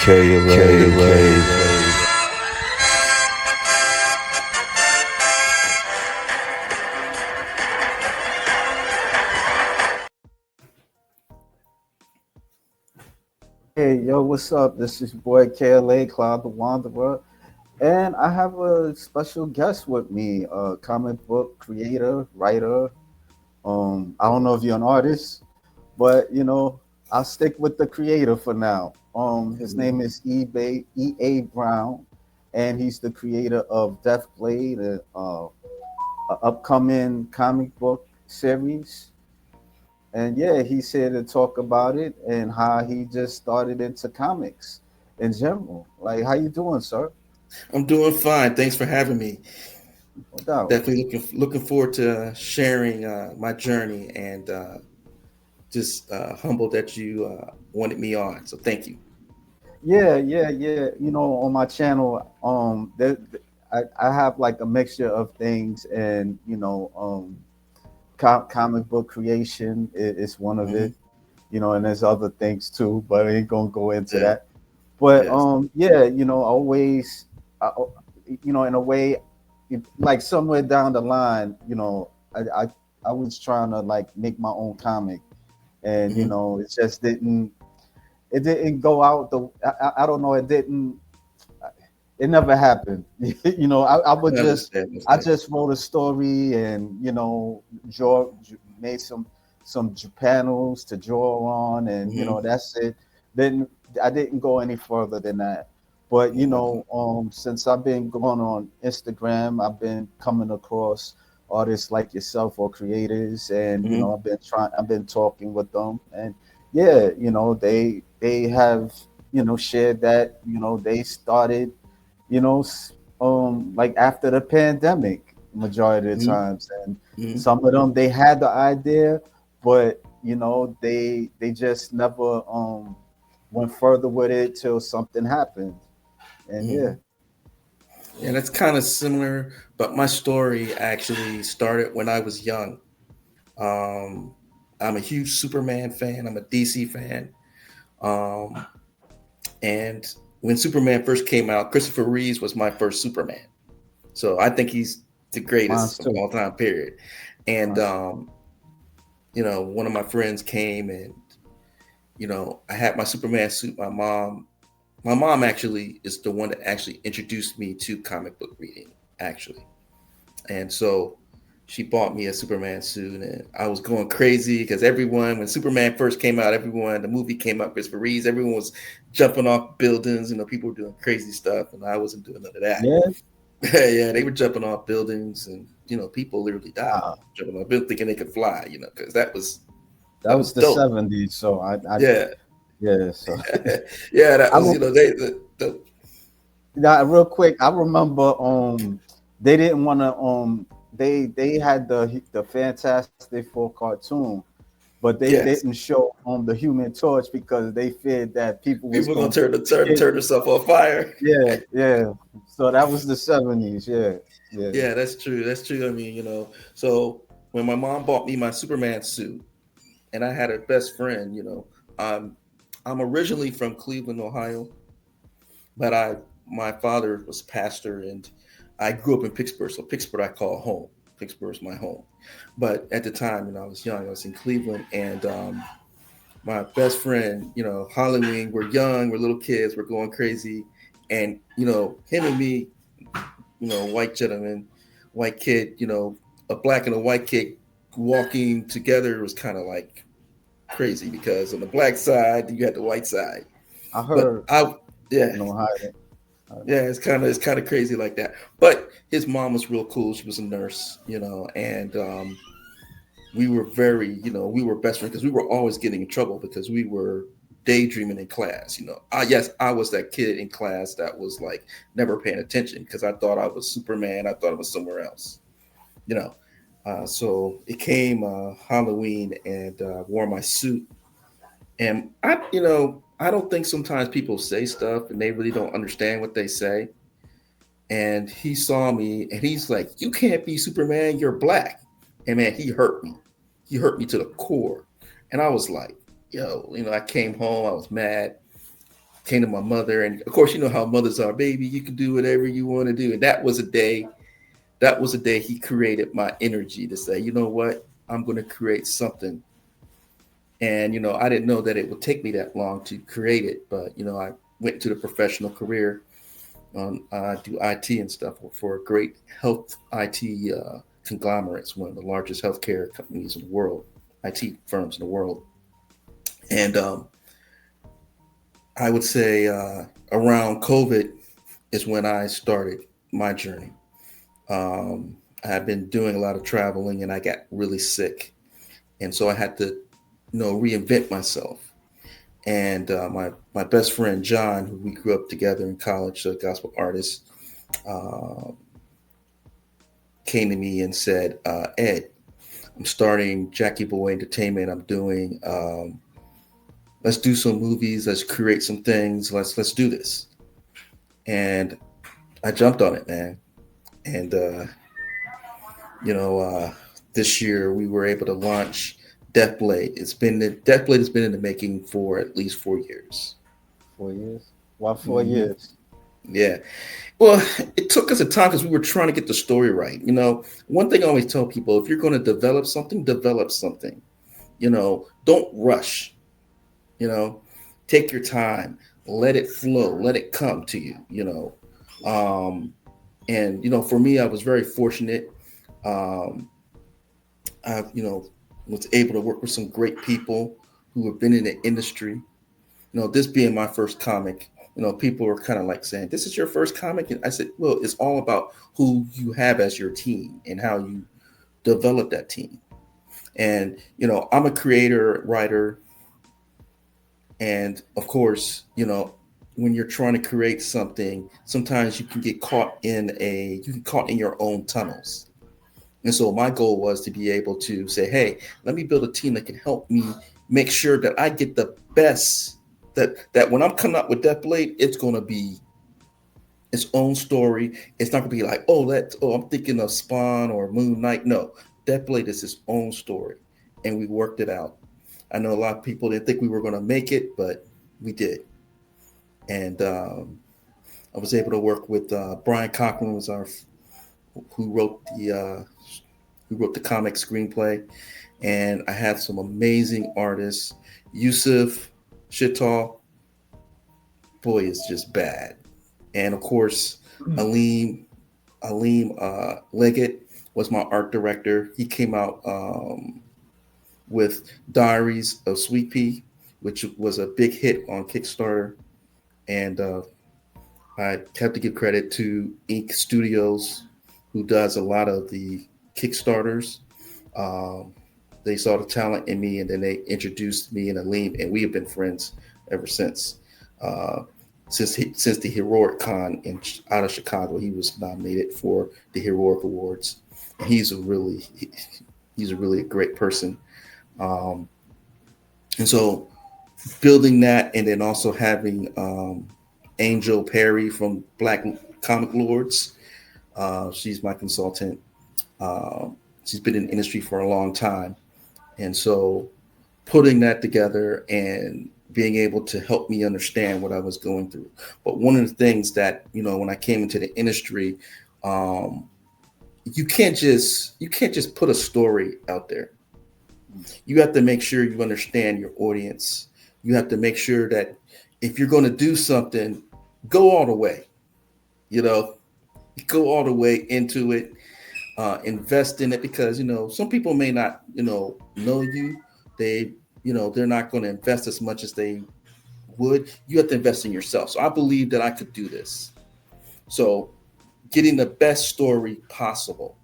K-Lay. Hey, yo, what's up? This is your boy KLA, Cloud the Wanderer, and I have a special guest with me, a comic book creator, writer. I don't know if you're an artist, but I'll stick with the creator for now. His name is E.A. Brown, and he's the creator of DeathBlade, a upcoming comic book series. And yeah, he's here to talk about it and how he just started into comics in general. Like, how you doing, sir? I'm doing fine. Thanks for having me. No doubt. Definitely looking forward to sharing my journey and just humbled that you wanted me on. So thank you. Yeah. On my channel, I have like a mixture of things, and comic book creation is one of it. Hmm. And there's other things too, but I ain't gonna go into Yeah. that. But Yes. yeah, always, uh, in a way, like somewhere down the line, I was trying to like make my own comic, and Hmm. it didn't go out I don't know, it never happened. I would I just understand. I Understand. just wrote a story and draw made some panels to draw on, and Hmm. that's it. Then I didn't go any further than that. But Wow. since I've been going on Instagram, I've been coming across artists like yourself or creators, and Hmm. I've been talking with them, and yeah, they have shared that they started like after the pandemic majority of the Hmm. times, and Hmm. some of them they had the idea, but they just never went further with it till something happened, and yeah. Hmm. Yeah, that's kind of similar, but my story actually started when I was young. Um, I'm a huge Superman fan. I'm a DC fan. Um, And when Superman first came out, Christopher Reeves was my first Superman. So I think he's the greatest Mine's of too. all time, period. And, Mine's too. one of my friends came and, I had my Superman suit. My mom actually is the one that actually introduced me to comic book reading, actually. And so she bought me a Superman suit, and I was going crazy because everyone, when Superman first came out, the movie came out, Christopher Reeves, everyone was jumping off buildings. People were doing crazy stuff, and I wasn't doing none of that. Yeah. Yeah, they were jumping off buildings, and people literally died Wow. jumping off buildings thinking they could fly. Because that was That that was was the dope. 70s, so I Yeah, yeah, so yeah, that I was re- the now, real quick, I remember they didn't want to they had the Fantastic Four cartoon, but they yes. didn't show the Human Torch because they feared that people was People were gonna going turn the to turn get. turn themselves on fire. Yeah. So that was the 70s. Yeah, yeah. Yeah, that's true. That's true. So when my mom bought me my Superman suit, and I had a best friend, um, I'm originally from Cleveland, Ohio, but my father was pastor, and I grew up in Pittsburgh. So Pittsburgh I call home. Pittsburgh's my home. But at the time, I was young. I was in Cleveland, and my best friend, Halloween, we're young, we're little kids, we're going crazy, and him and me, white gentleman, white kid, a black and a white kid walking together was kind of like crazy because on the black side you had the white side. I But heard yeah, how yeah, it's kind of crazy like that. But his mom was real cool. She was a nurse, and we were we were best friends because we were always getting in trouble because we were daydreaming in class. Yes, I was that kid in class that was like never paying attention because I thought I was Superman. I thought I was somewhere else. You know, so it came Halloween, and wore my suit, and I don't think sometimes people say stuff and they really don't understand what they say. And he saw me and he's like, "You can't be Superman. You're black." And man, he hurt me. He hurt me to the core. And I was like, "Yo," I came home. I was mad. came to my mother, and of course, you know how mothers are, baby, you can do whatever you want to do. And that was a day, he created my energy to say, you know what, I'm going to create something. And, you know, I didn't know that it would take me that long to create it, but, you know, I went into the professional career on do IT and stuff for a great health IT conglomerates, one of the largest healthcare companies in the world, IT firms in the world. And I would say around COVID is when I started my journey. Um, I've been doing a lot of traveling, and I got really sick, and so I had to, you know, reinvent myself. And my best friend John, who we grew up together in college, a gospel artist, uh, came to me and said, "Ed, I'm starting Jackie Boy Entertainment. I'm doing let's do some movies, let's create some things, let's do this." And I jumped on it, man. And you know, this year we were able to launch DeathBlade. DeathBlade has been in the making for at least 4 years. 4 years. Why four Mm-hmm. years? Yeah. Well, it took us a time because we were trying to get the story right. You know, one thing I always tell people: if you're going to develop something, develop something. You know, don't rush. You know, take your time, let it flow, let it come to you. You know, and you know, for me, I was very fortunate. Um, I, you know, was able to work with some great people who have been in the industry. You know, this being my first comic, you know, people are kind of like saying, "This is your first comic," and I said, "Well, it's all about who you have as your team and how you develop that team." And you know, I'm a creator, writer, and of course, you know, when you're trying to create something, sometimes you can get caught in your own tunnels. And so my goal was to be able to say, hey, let me build a team that can help me make sure that I get the best, that when I'm coming up with Death Blade, it's gonna be its own story. It's not gonna be like, I'm thinking of Spawn or Moon Knight. No, Death Blade is its own story. And we worked it out. I know a lot of people didn't think we were gonna make it, but we did. And I was able to work with Brian Cochran, was our who wrote the comic screenplay, and I had some amazing artists. Yusuf Chital, boy, is just bad, and of course Aleem Leggett was my art director. He came out with Diaries of Sweet Pea, which was a big hit on Kickstarter, and I have to give credit to Ink Studios, who does a lot of the Kickstarters. Um, they saw the talent in me, and then they introduced me and Aleem, and we have been friends ever since. Uh, since the Heroic Con out of Chicago, he was nominated for the Heroic Awards. He's a really he's a really great person, um, and so building that, and then also having Angel Perry from Black Comic Lords. She's my consultant. Uh, she's been in the industry for a long time. And so putting that together and being able to help me understand what I was going through. But one of the things that, you know, when I came into the industry, um, you can't just put a story out there. You have to make sure you understand your audience. You have to make sure that if you're going to do something, go all the way. You know, go all the way into it, invest in it, because you know some people may not know you. They they're not going to invest as much as they would. You have to invest in yourself. So I believe that I could do this. So getting the best story possible,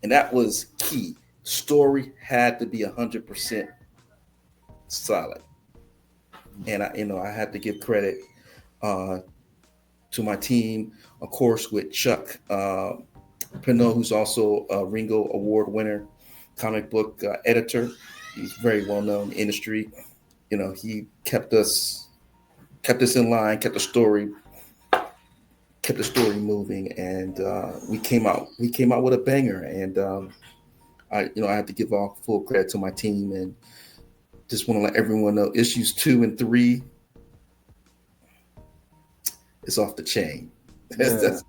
and that was key. Story had to be 100% solid, and I had to give credit uh, to my team, of course, with Chuck Pinot, who's also a Ringo Award winner, comic book editor. He's very well known in the industry. You know, he kept us in line, kept the story moving, and we came out with a banger. And I have to give all full credit to my team, and just want to let everyone know issues 2 and 3 it's off the chain. Yeah, That's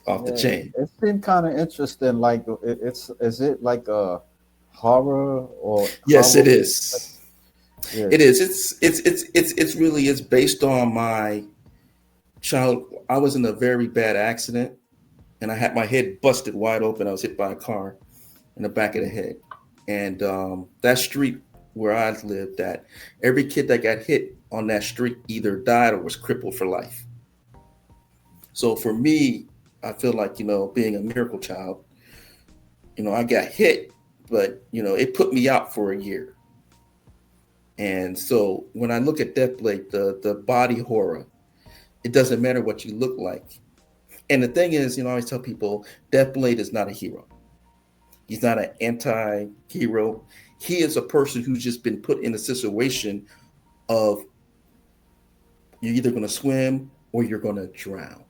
off the yeah. chain. It seemed kind of interesting. Like, it's is it like a horror or Yes, it horror? is. Yeah. It is. It's really it's based on my child. I was in a very bad accident, and I had my head busted wide open. I was hit by a car in the back of the Yeah. head, and that street where I lived at, every kid that got hit on that street either died or was crippled for life. So for me, I feel like being a miracle child, I got hit, but it put me out for a year. And so when I look at Deathblade, the body horror, it doesn't matter what you look like. And the thing is, I always tell people, Deathblade is not a hero. He's not an anti-hero. He is a person who's just been put in a situation of you're either going to swim or you're going to drown.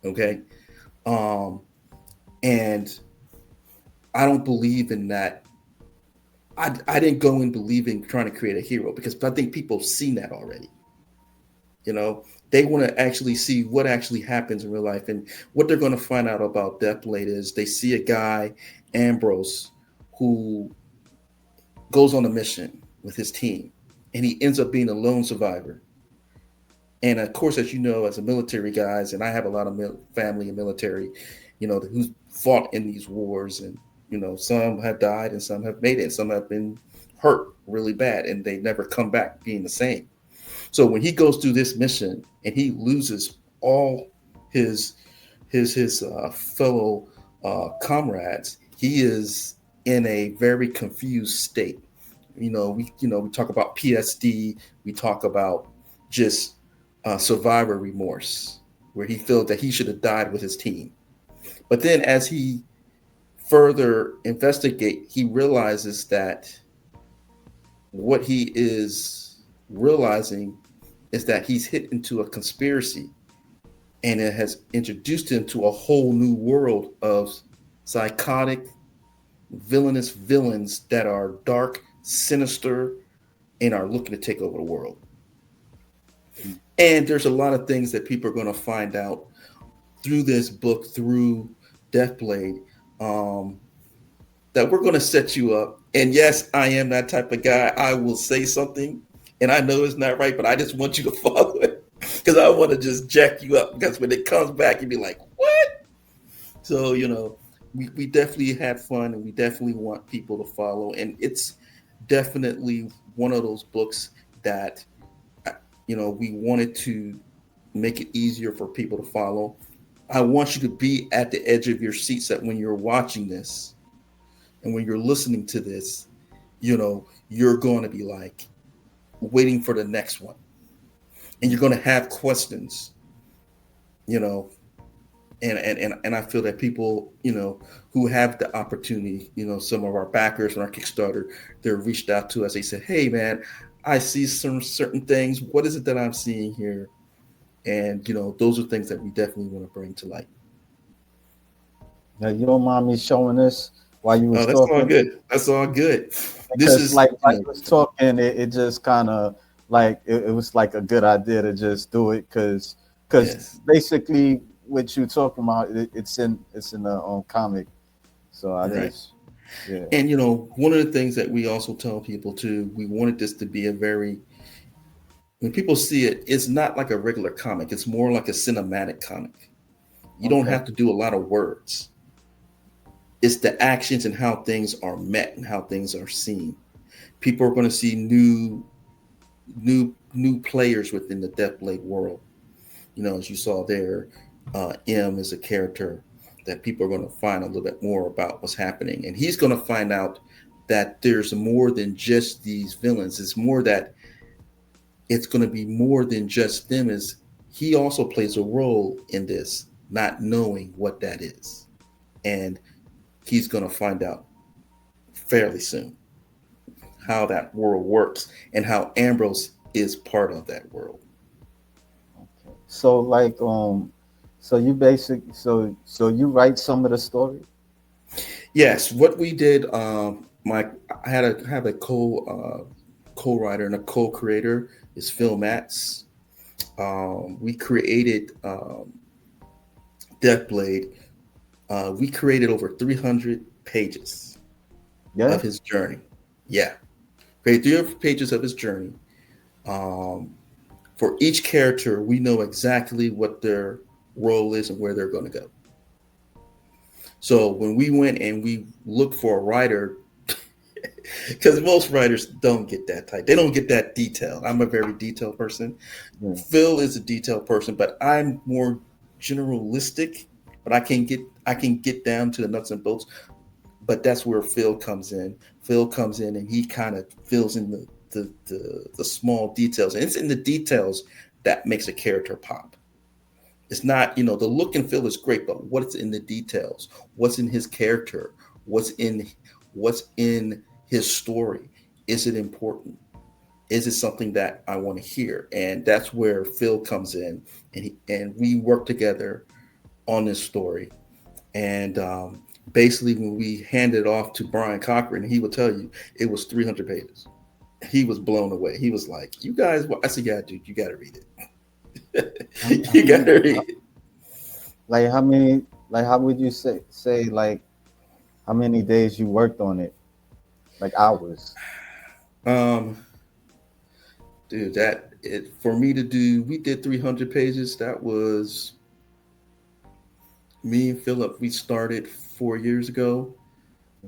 Okay. Um, and I don't believe in that. I didn't go in believing trying to create a hero because I think people have seen that already. You know, they want to actually see what actually happens in real life. And what they're going to find out about Deathblade is they see a guy, Ambrose, who goes on a mission with his team and he ends up being a lone survivor. And of course, as you know, as a military guys, and I have a lot of family in military, who's fought in these wars, and some have died and some have made it, and some have been hurt really bad, and they never come back being the same. So when he goes through this mission and he loses all his fellow comrades, he is in a very confused state. We talk about PSD, we talk about just survivor remorse, where he felt that he should have died with his team. But then as he further investigate, he realizes that what he is realizing is that he's hit into a conspiracy, and it has introduced him to a whole new world of psychotic, villainous villains that are dark, sinister, and are looking to take over the world. And there's a lot of things that people are going to find out through this book, through Deathblade, um, that we're going to set you up. And yes, I am that type of guy. I will say something, and I know it's not right, but I just want you to follow it because I want to just jack you up. Because when it comes back, you'd be like, "What?" So we definitely had fun, and we definitely want people to follow. And it's definitely one of those books that we wanted to make it easier for people to follow. I want you to be at the edge of your seats that when you're watching this and when you're listening to this, you're going to be like waiting for the next one. And you're going to have questions, you know, and I feel that people, who have the opportunity, some of our backers and our Kickstarter, they're reached out to us. They said, "Hey man, I see some certain things. What is it that I'm seeing here?" And those are things that we definitely want to bring to light. Now, you don't mind me showing this while you Oh, was that's all talking? good. That's all good. This Because is, like while you was talking, it just kind of like it was like a good idea to just do it because yes, basically what you talking about it's in the comic. So I right. just yeah. And one of the things that we also tell people too, we wanted this to be a very, when people see it, it's not like a regular comic. It's more like a cinematic comic. You don't Okay. have to do a lot of words. It's the actions and how things are met and how things are seen. People are going to see new players within the Deathblade world. As you saw there, M is a character that people are going to find a little bit more about what's happening, and he's going to find out that there's more than just these villains. It's more that it's going to be more than just them. Is he also plays a role in this, not knowing what that is, and he's going to find out fairly soon how that world works and how Ambrose is part of that world. Okay. So like so you basic so you write some of the story? Yes, what we did, my I had a have a co-writer and a co-creator is Phil Matz. We created DeathBlade. We created over 300 pages Yeah. of his journey. Yeah, created 300 pages of his journey. Um, for each character, we know exactly what their role is and where they're going to go. So when we went and we looked for a writer, because most writers don't get that tight, they don't get that detailed. I'm a very detailed person. Yeah. Phil is a detailed person, but I'm more generalistic. But I can get down to the nuts and bolts. But that's where Phil comes in. Phil comes in and he kind of fills in the small details. And it's in the details that makes a character pop. It's not, the look and feel is great, but what's in the details? What's in his character? What's in what's in his story? Is it important? Is it something that I want to hear? And that's where Phil comes in, and we work together on this story. And basically, when we handed it off to Brian Cochran, he would tell you it was 300 pages. He was blown away. He was like, "You guys," I said, "Yeah, dude, you got to read it. How You got many, to read it." like how many, like how would you say like how many days you worked on it? Like hours. Um, dude, that it for me to do. We did 300 pages. That was me and Philip. We started 4 years ago.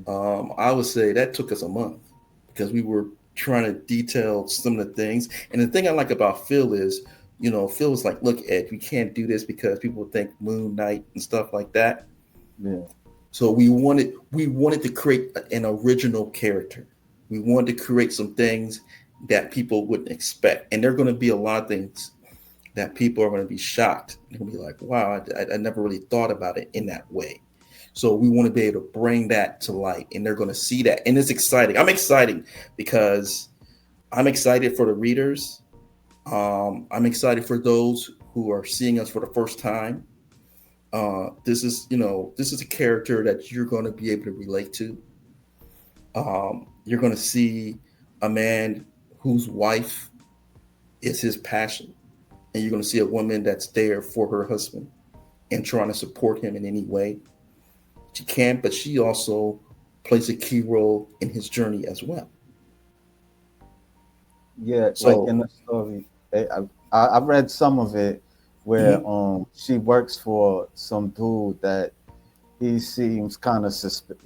I would say that took us a month because we were trying to detail some of the things. And the thing I like about Phil is, Phil was like, "Look, Ed, we can't do this because people think Moon Knight and stuff like that." Yeah. So we wanted to create an original character. We wanted to create some things that people wouldn't expect, and there are going to be a lot of things that people are going to be shocked. They're going to be like, "Wow, I never really thought about it in that way." So we want to be able to bring that to light, and they're going to see that, and it's exciting. I'm excited because I'm excited for the readers. I'm excited for those who are seeing us for the first time. This is a character that you're going to be able to relate to. You're going to see a man whose wife is his passion, and you're going to see a woman that's there for her husband and trying to support him in any way she can, but she also plays a key role in his journey as well. Yeah, like So, in the story, I read some of it where mhm, she works for some dude that he seems kind of suspect.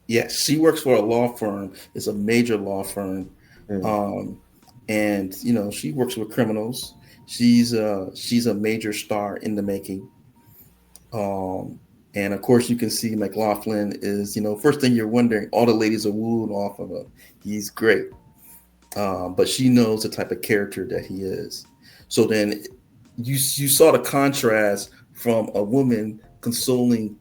yes, she works for a law firm. It's a major law firm, Yeah. um, and she works with criminals. She's a major star in the making. Um, and of course, you can see McLaughlin is first thing you're wondering. All the ladies are wooing off of him. He's great, but she knows the type of character that he is. So then you saw the contrast from a woman consoling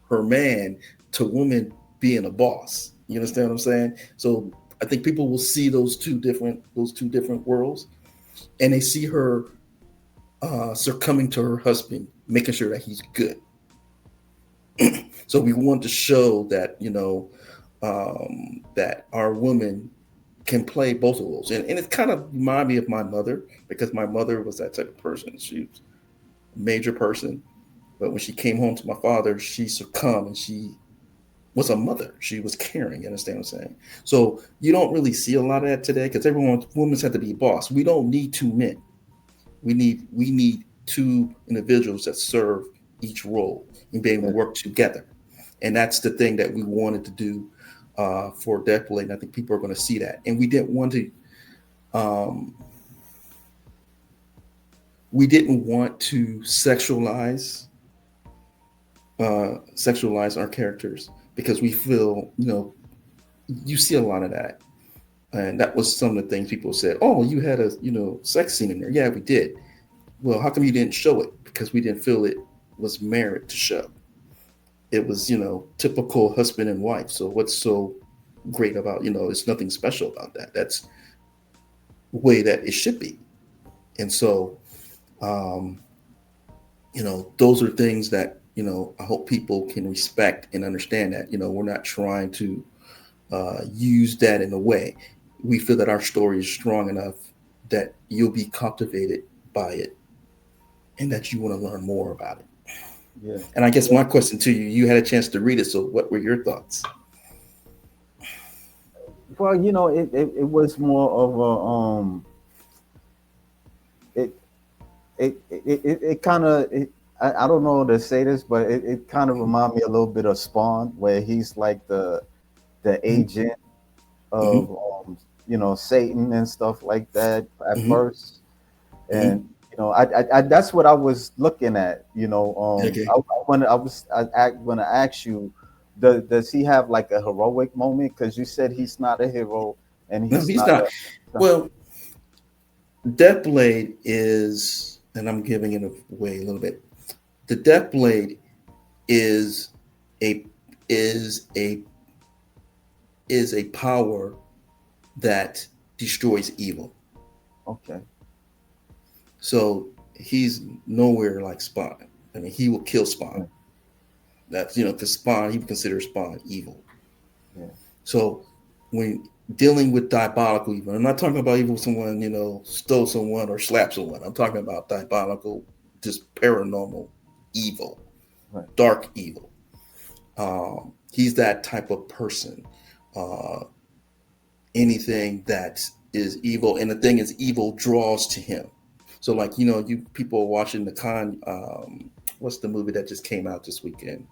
her man to woman being a boss. You understand what I'm saying? So I think people will see those two different worlds, and they see her succumbing to her husband, making sure that he's good. So we want to show that that our woman can play both of those, and it kind of reminded me of my mother because my mother was that type of person. She was a major person, but when she came home to my father, she succumbed and she was a mother. She was caring. You understand what I'm saying? So you don't really see a lot of that today because everyone women's had to be a boss. We don't need two men. We need two individuals that serve each role and be able to Yeah. work together. And that's the thing that we wanted to do for DeathBlade. And I think people are going to see that. And um, we didn't want to sexualize our characters because we feel you see a lot of that. And that was some of the things people said. Oh, you had a sex scene in there. Yeah, we did. Well, how come you didn't show it? Because we didn't feel it was merit to show. It was typical husband and wife. So what's so great about it's nothing special about that. That's the way that it should be. And so um, those are things that I hope people can respect and understand that we're not trying to use that in a way. We feel that our story is strong enough that you'll be captivated by it and that you want to learn more about it. Yeah. And I guess Yeah. my question to you, you had a chance to read it, so what were your thoughts? Well, it was more of a it it kind of I don't know how to say this, but it kind of reminded me a little bit of Spawn, where he's like the Mm-hmm. agent Mm-hmm. of Satan and stuff like that at Mm-hmm. first. Mm-hmm. And I that's what I was looking at. Okay. I want to ask you, does he have like a heroic moment? Because you said he's not a hero and No, he's he's not not. a. Well, DeathBlade is, and I'm giving it away a little bit. The DeathBlade is a is a is a power that destroys evil. Okay. So he's nowhere like Spawn. I mean, he will kill Spawn. Yeah. That's because Spawn, he would consider Spawn evil. Yeah. So when dealing with diabolical evil, I'm not talking about evil someone stole someone or slapped someone. I'm talking about diabolical, just paranormal evil, Right. dark evil. He's that type of person. Uh, Anything that is evil, and the thing is, evil draws to him. So, like you people are watching the what's the movie that just came out this weekend?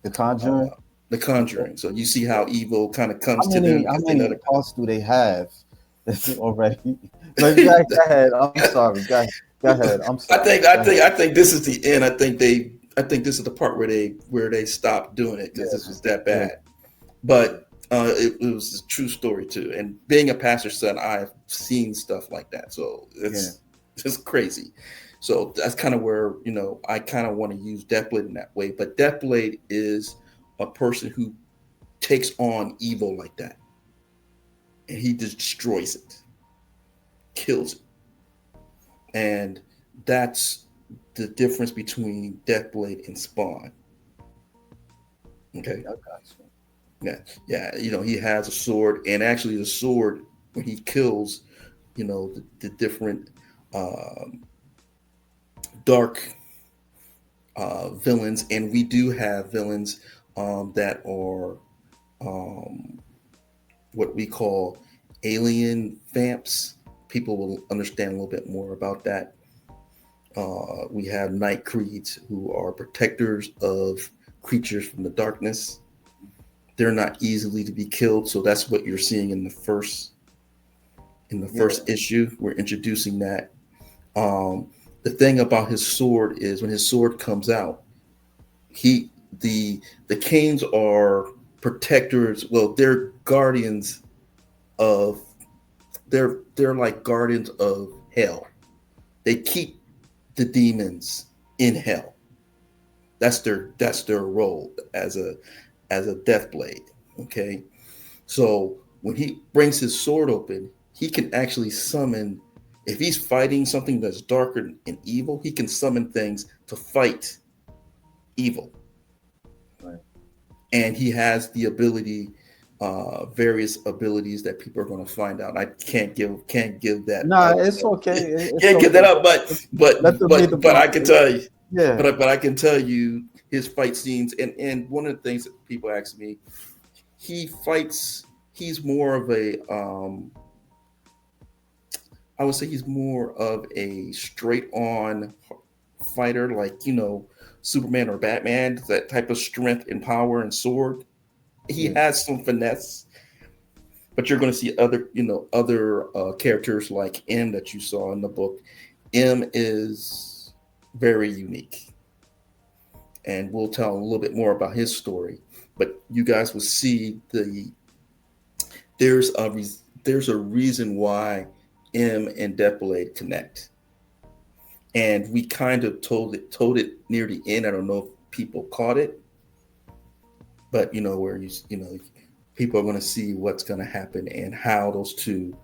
The Uh, Conjuring. the Conjuring. So you see how evil kind of How comes to them many how because they know many the. parts do they have already? But go ahead. I'm sorry. Go ahead. I'm I sorry. think Go I ahead. think I think this is the end. I think this is the part where they stopped doing it because Yeah. this was that Yeah. bad. But it was a true story too. And being a pastor's son, I've seen stuff like that, so Yeah. it's just crazy. So that's kind of where I kind of want to use Deathblade in that way. But Deathblade is a person who takes on evil like that, and he just destroys it, kills it, and that's the difference between Deathblade and Spawn. Okay, I got you. yeah, yeah. He has a sword, and actually, the sword when he kills, the different um, dark villains, and we do have villains that are um, what we call alien vamps. People will understand a little bit more about that. We have night creeds who are protectors of creatures from the darkness. They're not easily to be killed, so that's what you're seeing in the Yeah. first issue. We're introducing that. Um, the thing about his sword is when his sword comes out, he the Canes are protectors. Well, they're guardians of they're like guardians of hell. They keep the demons in hell. That's their role as a death blade. Okay, so when he brings his sword open, he can actually summon. If he's fighting something that's darker and evil, he can summon things to fight evil, Right. and he has the ability, various abilities that people are going to find out. I can't give that Nah, up. it's okay. It's Can't give that okay. up, but Let but them read the but but book. I can tell you, Yeah. but I can tell you his fight scenes, and one of the things that people ask me, he fights. He's more of a I would say he's more of a straight on fighter, like Superman or Batman, that type of strength and power and sword. He Yeah. has some finesse, but you're going to see other characters like M that you saw in the book. M is very unique, and we'll tell a little bit more about his story. But you guys will see there's a there's a reason why M and Deathblade connect, and we kind of told it near the end. I don't know if people caught it, but where people are going to see what's going to happen and how those two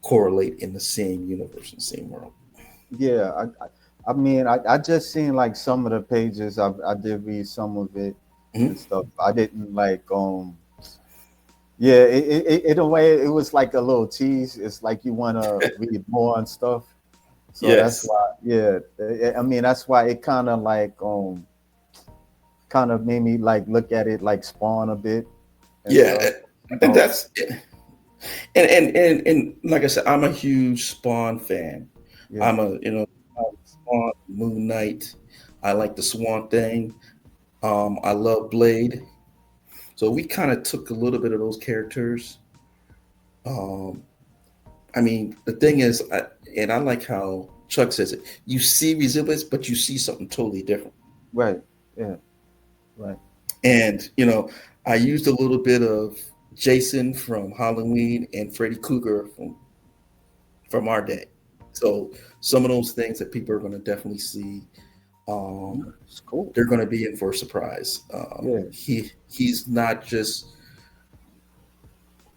correlate in the same universe and same world. Yeah. I mean, I just seen like some of the pages. I did read some of it Mm-hmm. and stuff. I didn't like Yeah, in a way, it was like a little tease. It's like you want to read more and stuff. So that's Yes. why, yeah. I mean, that's why it kind of made me like look at it like Spawn a bit and Yeah, stuff. You and know, that's and like I said, I'm a huge Spawn fan. yeah, I'm a Spawn, Moon Knight. I like the Swan Thing. I love Blade. So we kind of took a little bit of those characters. Um, I mean, the thing is, and I like how Chuck says it. You see resemblance, but you see something totally different. right, yeah, right, And I used a little bit of Jason from Halloween and Freddy Krueger from our day. So some of those things that people are going to definitely see, yeah, um, it's cool. they're going to be in for a surprise. Yeah, He's not just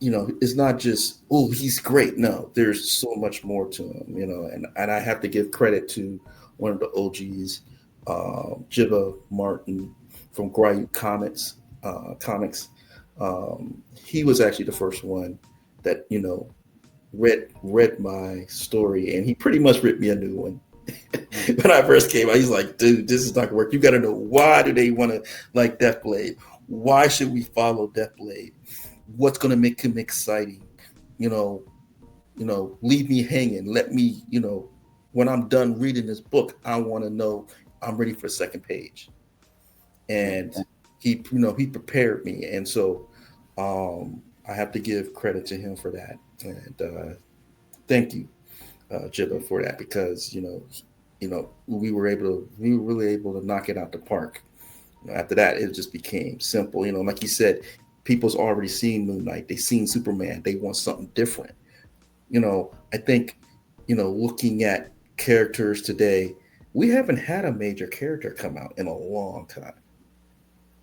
it's not just, oh, he's great. No, there's so much more to him. And I have to give credit to one of the OGs, Jibba Martin from Gripe Comics. He was actually the first one that read my story, and he pretty much ripped me a new one. mm, When I first came out, he's like, dude, this is not gonna work. You got to know, why do they want to like DeathBlade? Why should we follow DeathBlade? What's going to make him exciting? You know, leave me hanging. Let me, when I'm done reading this book, I want to know I'm ready for the second page. And yeah, he prepared me, and so I have to give credit to him for that. And thank you, Jibba, for that, because we were really able to knock it out the park. After that, it just became simple. Like you said, people's already seen Moon Knight. They've seen Superman. They want something different. I think, looking at characters today, we haven't had a major character come out in a long time.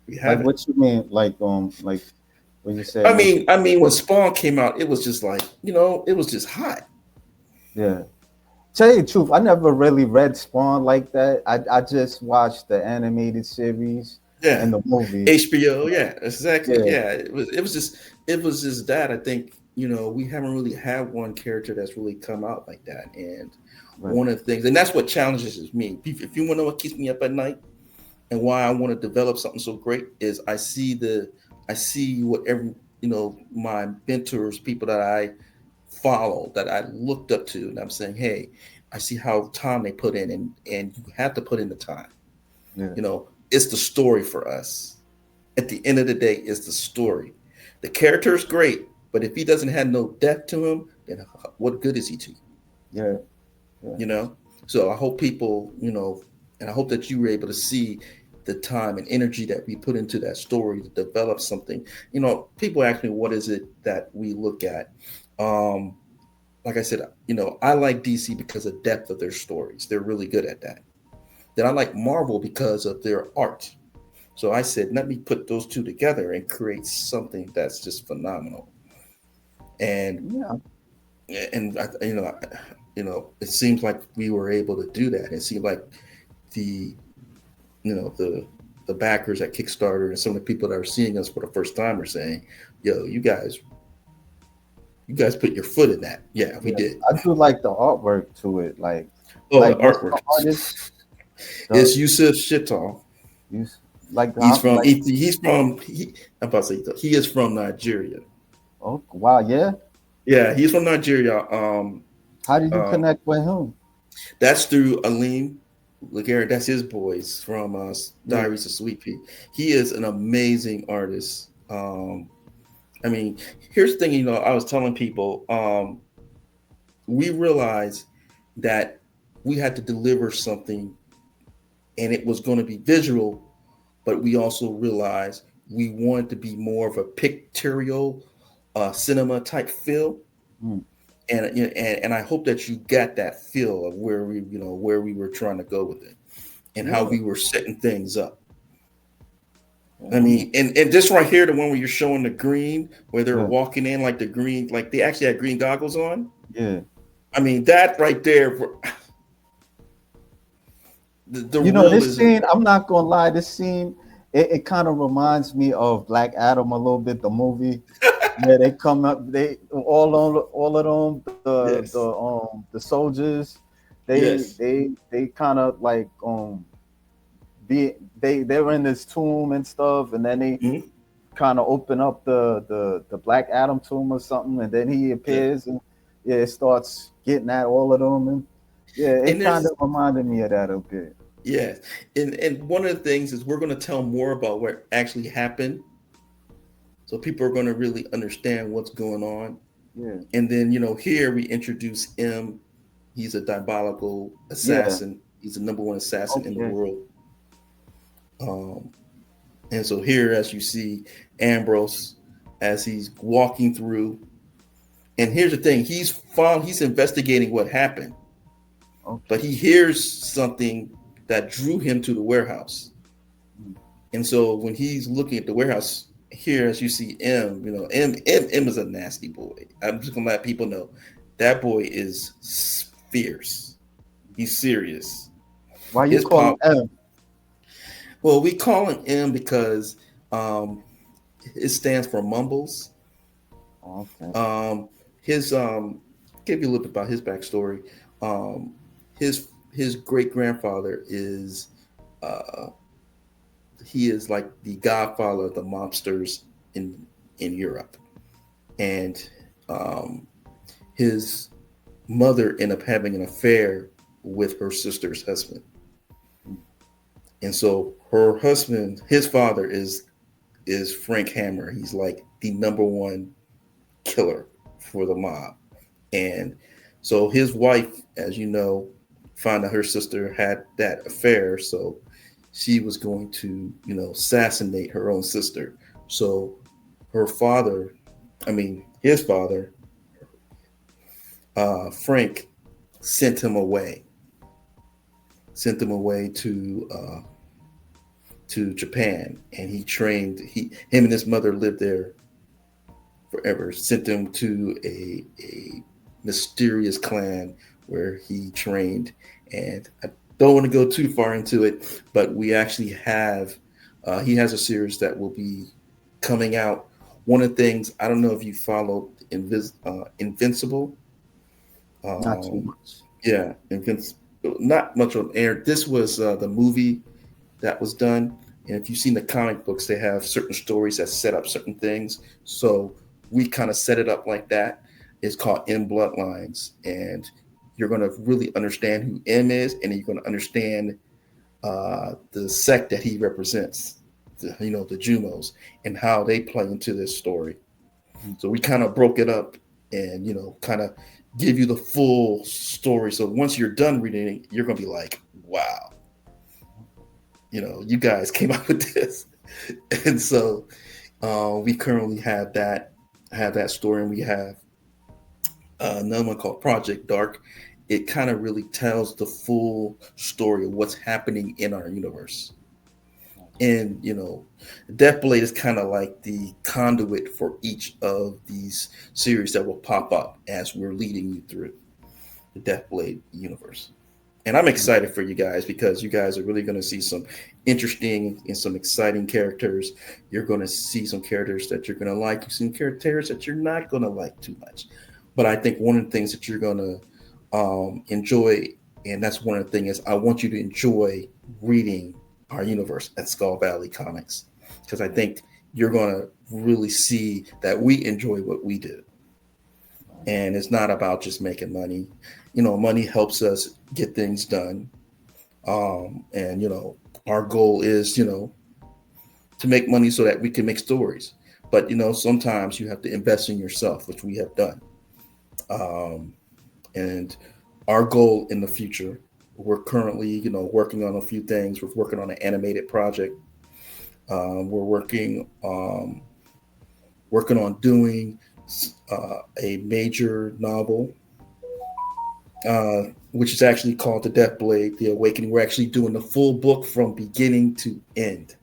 We like haven't. what you mean, like when you say I major, mean, when Spawn came out, it was just like, it was just hot. yeah. Tell you the truth, I never really read Spawn like that. I just watched the animated series Yeah, and the movie. HBO. Yeah, exactly. Yeah, Yeah, it was just that. I think we haven't really had one character that's really come out like that. And right, one of the things, and that's what challenges me. If you want to know what keeps me up at night and why I want to develop something so great, is I see what every my mentors, people that I follow, that I looked up to, and I'm saying, hey, I see how time they put in, and you have to put in the time. yeah, It's the story for us. At the end of the day, it's the story. The character is great, but if he doesn't have no depth to him, then what good is he to you? yeah, yeah, You know. So I hope people, and I hope that you were able to see the time and energy that we put into that story to develop something. People ask me, what is it that we look at? Um, like I said, I like DC because of depth of their stories. They're really good at that. Then I like Marvel because of their art. So I said, let me put those two together and create something that's just phenomenal. And yeah. it seems like we were able to do that. It seemed like the you know the backers at Kickstarter and some of the people that are seeing us for the first time are saying, "Yo, you guys put your foot in that." Yeah, we Yeah, did. I do like the artwork to it. Oh, the What's the artwork artist? is The Yusuf Shittal. you s- like He's how from like I'm about to say he is from Nigeria. oh wow yeah. Yeah, he's from Nigeria. How did you Um, connect with him? that's through Aleem Laguerre. That's his boys from Yeah, Diaries of Sweet Pea. He is an amazing artist. I mean, here's the thing. I was telling people, we realized that we had to deliver something, and it was going to be visual, but we also realized we wanted to be more of a pictorial, cinema type feel. mm, And I hope that you got that feel of where we were trying to go with it, and how yeah. we were setting things up. I Mhm, mean, and this right here, the one where you're showing the green, where they're yeah, walking in, like the green, like they actually had green goggles on. yeah. I mean, that right there, the You know, this realism. scene, I'm not gonna lie, this scene, it kind of reminds me of Black Adam a little bit, the movie. Yeah, they come up. They all of them. Yes. The soldiers. Yes. They kind of like be they're in this tomb and stuff, and then they Mhm. kind of open up the Black Adam tomb or something, and then he Yeah. appears and yeah, it starts getting at all of them, and yeah, it And kind there's of reminded me of that a bit. yes. And one of the things is we're going to tell more about what actually happened, so people are going to really understand what's going on. Yeah, And then here we introduce M. He's a diabolical yeah, assassin. He's the number one assassin in the okay, world. Um, and so here, as you see Ambrose, as he's walking through, and here's the thing: he's investigating what happened, but okay. he hears something that drew him to the warehouse. Mm. And so when he's looking at the warehouse here, as you see M, M is a nasty boy. I'm just gonna let people know that boy is fierce. He's serious. Why you His call him pop. M? Well, we call him M because um, it stands for mumbles. Okay. Um, his give you a little bit about his backstory. Um, his great grandfather is uh, he is like the godfather of the mobsters in Europe, and um, his mother ended up having an affair with her sister's husband, Mm. and so her husband, his father, is Frank Hammer. He's like the number one killer for the mob, and so his wife, as you know, found out her sister had that affair, so she was going to assassinate her own sister. So her father, I mean his father, Frank, sent him away, sent him away to Japan, and he trained. Him and his mother lived there forever. Sent him to a mysterious clan where he trained, and I don't want to go too far into it, but we actually have. He has a series that will be coming out. One of the things I don't know if you followed Invincible. Not too Um, much. yeah, not much on air. This was the movie that was done. And if you've seen the comic books, they have certain stories that set up certain things. So we kind of set it up like that. It's called M Bloodlines. And you're going to really understand who M is, and you're going to understand the sect that he represents, the Jumos, and how they play into this story. Mm. So we kind of broke it up and, kind of give you the full story. So once you're done reading it, you're going to be like, wow, you guys came up with this. And so we currently have that story, and we have another one called Project Dark. It kind of really tells the full story of what's happening in our universe. And DeathBlade is kind of like the conduit for each of these series that will pop up as we're leading you through the DeathBlade universe. And I'm Mm. excited for you guys because you guys are really going to see some interesting and some exciting characters. You're going to see some characters that you're going to like, some characters that you're not going to like too much. But I think one of the things that you're going to enjoy, and that's one of the things, is I want you to enjoy reading our universe at Skull Valley Comics, because I think you're going to really see that we enjoy what we do, and it's not about just making money. Money helps us get things done, and our goal is to make money so that we can make stories. But sometimes you have to invest in yourself, which we have done. um, and our goal in the future, we're currently working on a few things. We're working on an animated project. We're working on doing a major novel, which is actually called The Death Blade, The Awakening. We're actually doing the full book from beginning to end,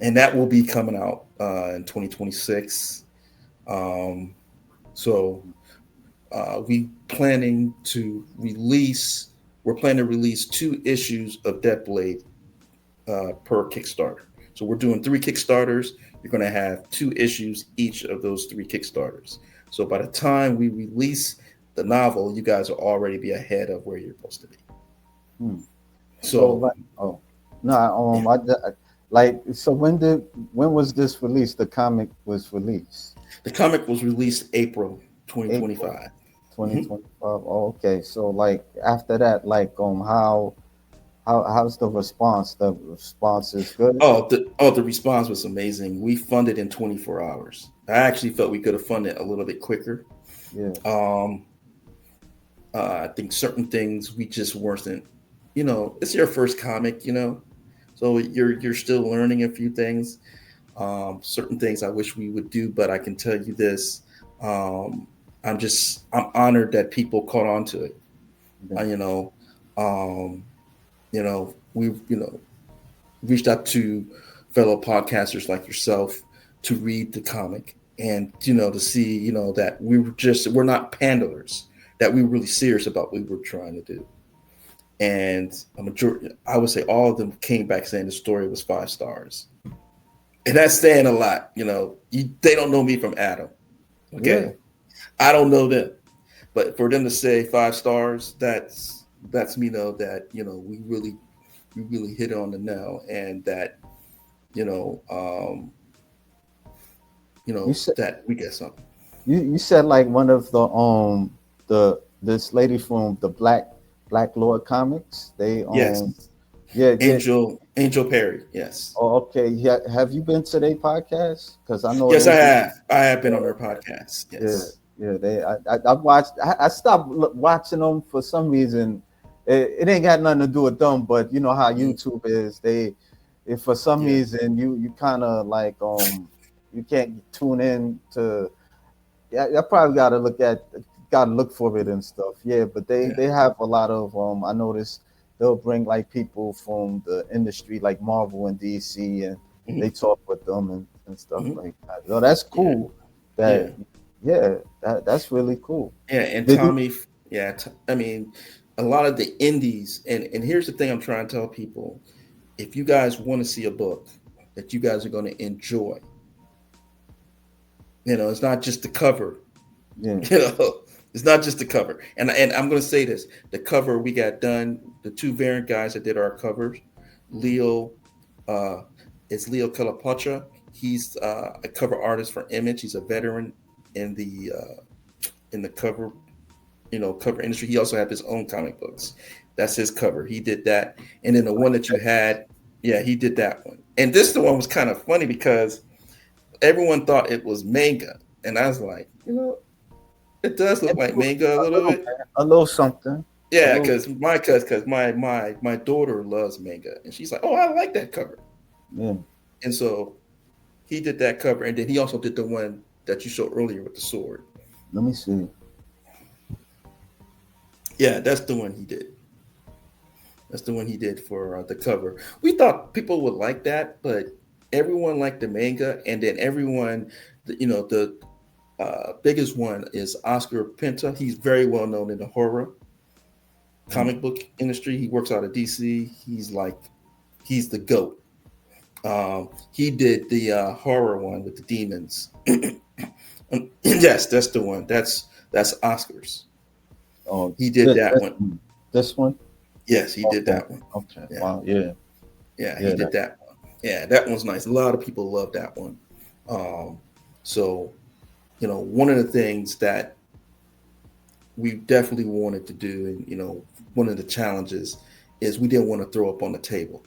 and that will be coming out in 2026. Um, so we planning to release. We're planning to release 2 issues of Death Blade per Kickstarter. So we're doing 3 Kickstarters. you're going to have 2 issues each of those 3 Kickstarters. So by the time we release the novel, you guys will already be ahead of where you're supposed to be. Hmm. So So like, oh no, like, so when was this released? The comic was released the comic was released April April 2025. Mhm. 2025. Oh, okay. So like after that, like how's the response? The response is good. The response was amazing. We funded in 24 hours. I actually felt we could have funded a little bit quicker. Yeah, Um, I think certain things we just weren't. It's your first comic, so you're still learning a few things. Certain things I wish we would do, but I can tell you this: um, I'm honored that people caught on to it. yeah, You know, um, we've reached out to fellow podcasters like yourself to read the comic and to see that we're not pandlers, that we were really serious about what we were trying to do. And a majority, I would say, all of them came back saying the story was 5 stars, and that's saying a lot. They don't know me from Adam. yeah. Okay, I don't know them, but for them to say 5 stars, that's me know that we really hit it on the nail, and that you know um You said that we get something. you said like one of the this lady from the Black Lord Comics. They Yes, yeah, yeah. Angel Perry. Yes, Oh, okay. Yeah, have you been to their podcast? Because I know yes, I they do. have. I have been on Oh, their podcast. yeah, Yes. yeah. I watched. I stopped watching them for some reason. It ain't got nothing to do with them, but you know how Mhm. YouTube is. If for some Yeah, reason you kind of like you can't tune in to. Yeah, I probably gotta look for it and stuff. Yeah, but yeah. they have a lot of I noticed they'll bring like people from the industry like Marvel and DC, and Hmm. they talk with them and stuff Hmm. like that. So that's Yeah, cool. That yeah, yeah, that's really cool. yeah. And Did you? Tommy, yeah. I mean, a lot of the indies, and here's the thing: I'm trying to tell people: if you guys want to see a book that you guys are going to enjoy, it's not just the cover. Yeah, You know, it's not just the cover. And I'm going to say this: the cover we got done. The 2 variant guys that did our covers, Leo, uh, it's Leo Calapacha. He's a cover artist for Image. He's a veteran in the cover industry. He also has his own comic books. That's his cover. He did that. And then the one that you had, yeah, he did that one. And this the one was kind of funny because everyone thought it was manga, and I was like, it does look like manga a little bit. a little something, a Yeah, little. because my daughter loves manga, and she's like, "Oh, I like that cover." Yeah, And so he did that cover, and then he also did the one that you showed earlier with the sword. let me see. Yeah, that's the one he did. That's the one he did for the cover. We thought people would like that, but everyone liked the manga, and then everyone, the biggest one is Oscar Penta. He's very well known in the horror Mm. comic book industry. He works out of DC. He's the goat. He did the horror one with the demons. Yes, that's the one. That's Oscars. Oh, He did that one. this one. Yes, he did Okay, that one. okay. Yeah, Wow. Yeah, yeah, he yeah. did that one. Yeah, that one's nice. A lot of people love that one. Um, so one of the things that we definitely wanted to do, and one of the challenges is we didn't want to throw up on the table.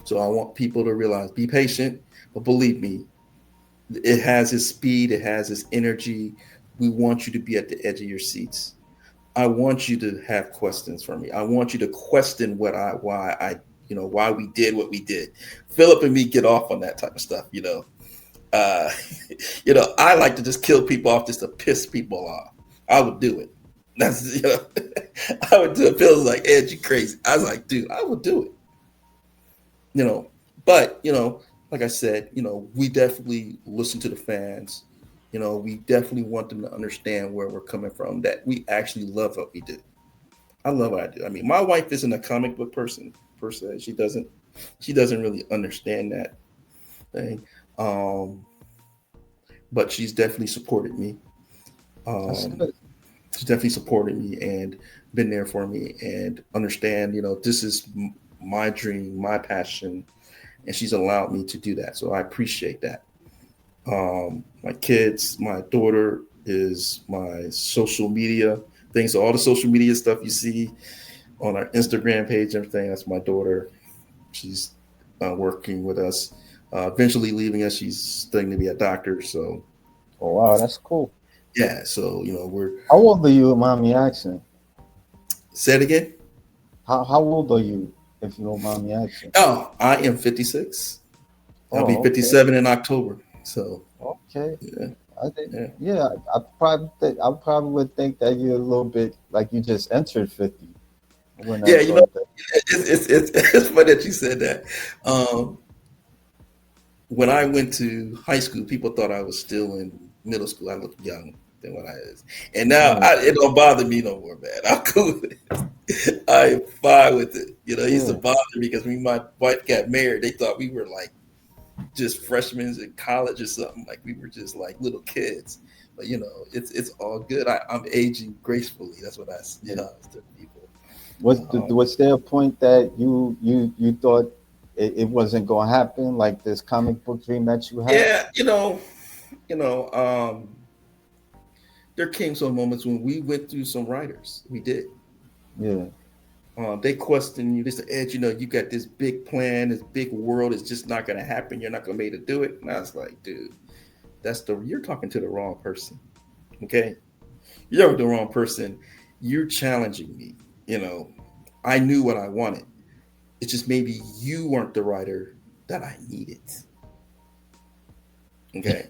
So I want people to realize, be patient, but believe me, it has its speed, it has its energy. We want you to be at the edge of your seats. I want you to have questions for me. I want you to question why we did what we did. Philip and me get off on that type of stuff. Uh, I like to just kill people off just to piss people off. I would do it. That's I would do it. Phil's like, Ed, you crazy. I was like, dude, I would do it. You know, but like I said, we definitely listen to the fans. We definitely want them to understand where we're coming from. That we actually love what we do. I love what I do. I mean, my wife isn't a comic book person per se. She doesn't really understand that thing. Um, but she's definitely supported me. That's Um, good. she's definitely supported me and been there for me and understand, this is my dream, my passion, and she's allowed me to do that. So I appreciate that. My kids, my daughter is my social media thing. So all the social media stuff you see on our Instagram page, everything, that's my daughter. She's working with us. Eventually leaving us. She's studying to be a doctor. So Oh wow, that's cool. yeah. So we're How old are you, mommy asking? say it again. How old are you, if you don't mind me asking? Oh, I am 56. I'll be Oh, okay, 57 in October. So okay. yeah, I think, yeah, yeah, I probably would think that you're a little bit like you just entered 50. I wouldn't yeah. have thought that. It's funny that you said that. Um, when I went to high school, people thought I was still in middle school. I looked young than what I is, and now Yeah, it don't bother me no more, man. I'm cool with it. I'm fine with it. It used to yeah. bother me because when my wife got married, they thought we were like just freshmen in college or something. Like we were just like little kids. But it's all good. I'm aging gracefully. That's what Yeah. I tell people. Was there a point that you thought it wasn't gonna happen, like this comic book dream that you had? Yeah, you know, um, there came some moments when we went through some writers. We did. Yeah. They question you. They say, Ed, you got this big plan, this big world. It's just not going to happen. You're not going to be able to do it. And I was like, dude, you're talking to the wrong person. Okay. You're the wrong person. You're challenging me. You know, I knew what I wanted. It's just maybe you weren't the writer that I needed. Okay.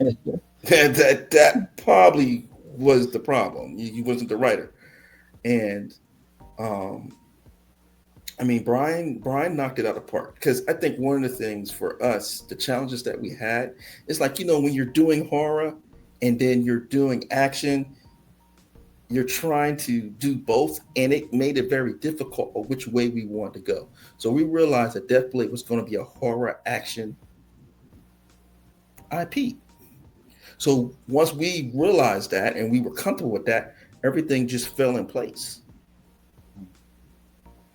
that probably was the problem. You wasn't the writer. And, um, I mean, Brian knocked it out of the park because I think one of the things for us, the challenges that we had, is like when you're doing horror and then you're doing action, you're trying to do both, and it made it very difficult of which way we want to go. So we realized that DeathBlade was going to be a horror action IP. So once we realized that and we were comfortable with that, everything just fell in place.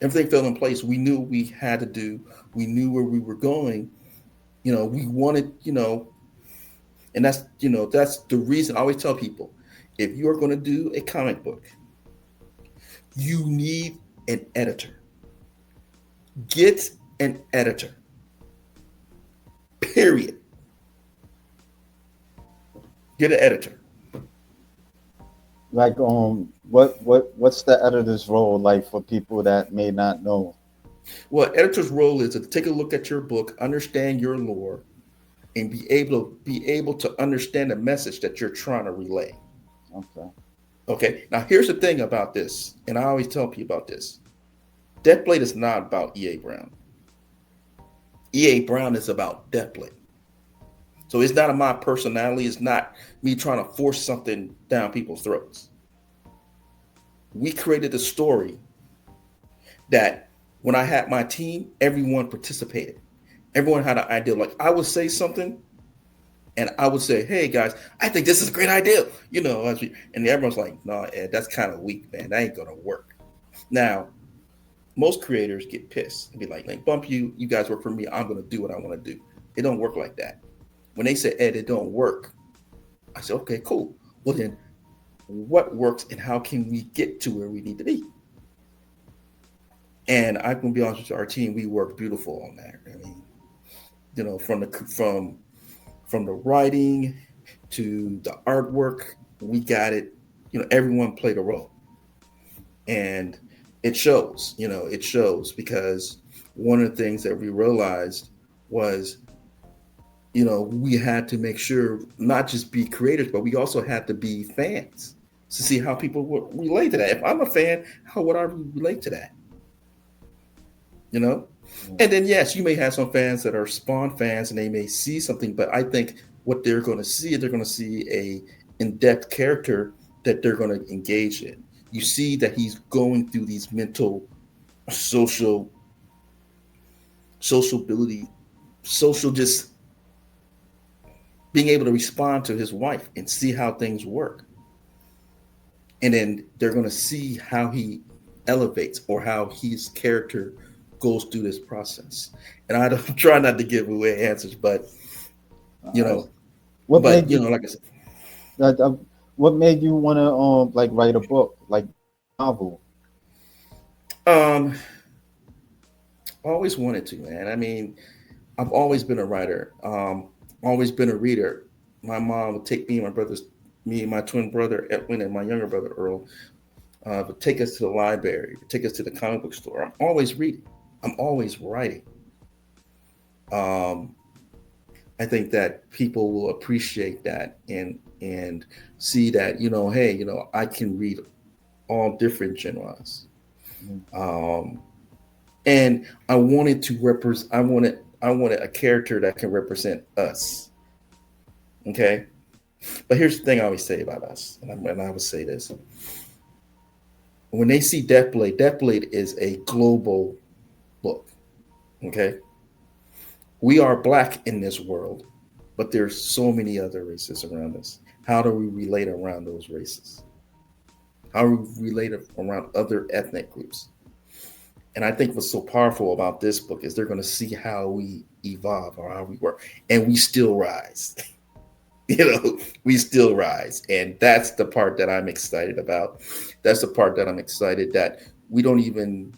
Everything fell in place. We knew what we had to do. We knew where we were going. We wanted, and that's the reason I always tell people, if you are going to do a comic book, you need an editor. Get an editor. Period. Get an editor. Like what's the editor's role like for people that may not know? Well, editor's role is to take a look at your book, understand your lore, and be able to understand the message that you're trying to relay. Okay. Okay. Now here's the thing about this, and I always tell people about this. Deathblade is not about EA Brown. EA Brown is about Deathblade. So it's not my personality. It's not me trying to force something down people's throats. We created a story that when I had my team, everyone participated. Everyone had an idea. Like I would say something, and I would say, "Hey guys, I think this is a great idea." And everyone's like, "No, Ed, that's kind of weak, man. That ain't gonna work." Now, most creators get pissed and be like, "Bump you. You guys work for me. I'm gonna do what I want to do." It don't work like that. When they say, "Ed, it don't work," I said, "Okay, cool. Well then, what works and how can we get to where we need to be?" And I can be honest with you, our team, we worked beautiful on that. I mean, from the writing to the artwork, we got it. Everyone played a role, and it shows. It shows because one of the things that we realized was, we had to make sure not just be creators, but we also had to be fans to see how people would relate to that. If I'm a fan, how would I relate to that? You know? Yeah. And then, yes, you may have some fans that are Spawn fans and they may see something, but I think what they're going to see a in-depth character that they're going to engage in. You see that he's going through these mental, social, social ability, social just being able to respond to his wife and see how things work. And then they're going to see how he elevates or how his character goes through this process. And I don't try not to give away answers, but you Nice. know, What made you like I said, uh, uh, what made you want to like write a book, like novel? um, always wanted to, man. I mean, I've always been a writer. Always been a reader. My mom would take me and my twin brother Edwin and my younger brother Earl, would take us to the library, take us to the comic book store. I'm always reading. I'm always writing. Um, I think that people will appreciate that and see that hey, I can read all different genres. Mhm. Um, and I wanted to represent. I wanted a character that can represent us. Okay, but here's the thing I always say about us, and I would say this: when they see DeathBlade, DeathBlade is a global book. Okay, we are black in this world, but there's so many other races around us. How do we relate around those races? How do we relate around other ethnic groups? And I think what's so powerful about this book is they're going to see how we evolve or how we work, and we still rise. We still rise, and that's the part that I'm excited about. That's the part that I'm excited that we don't even.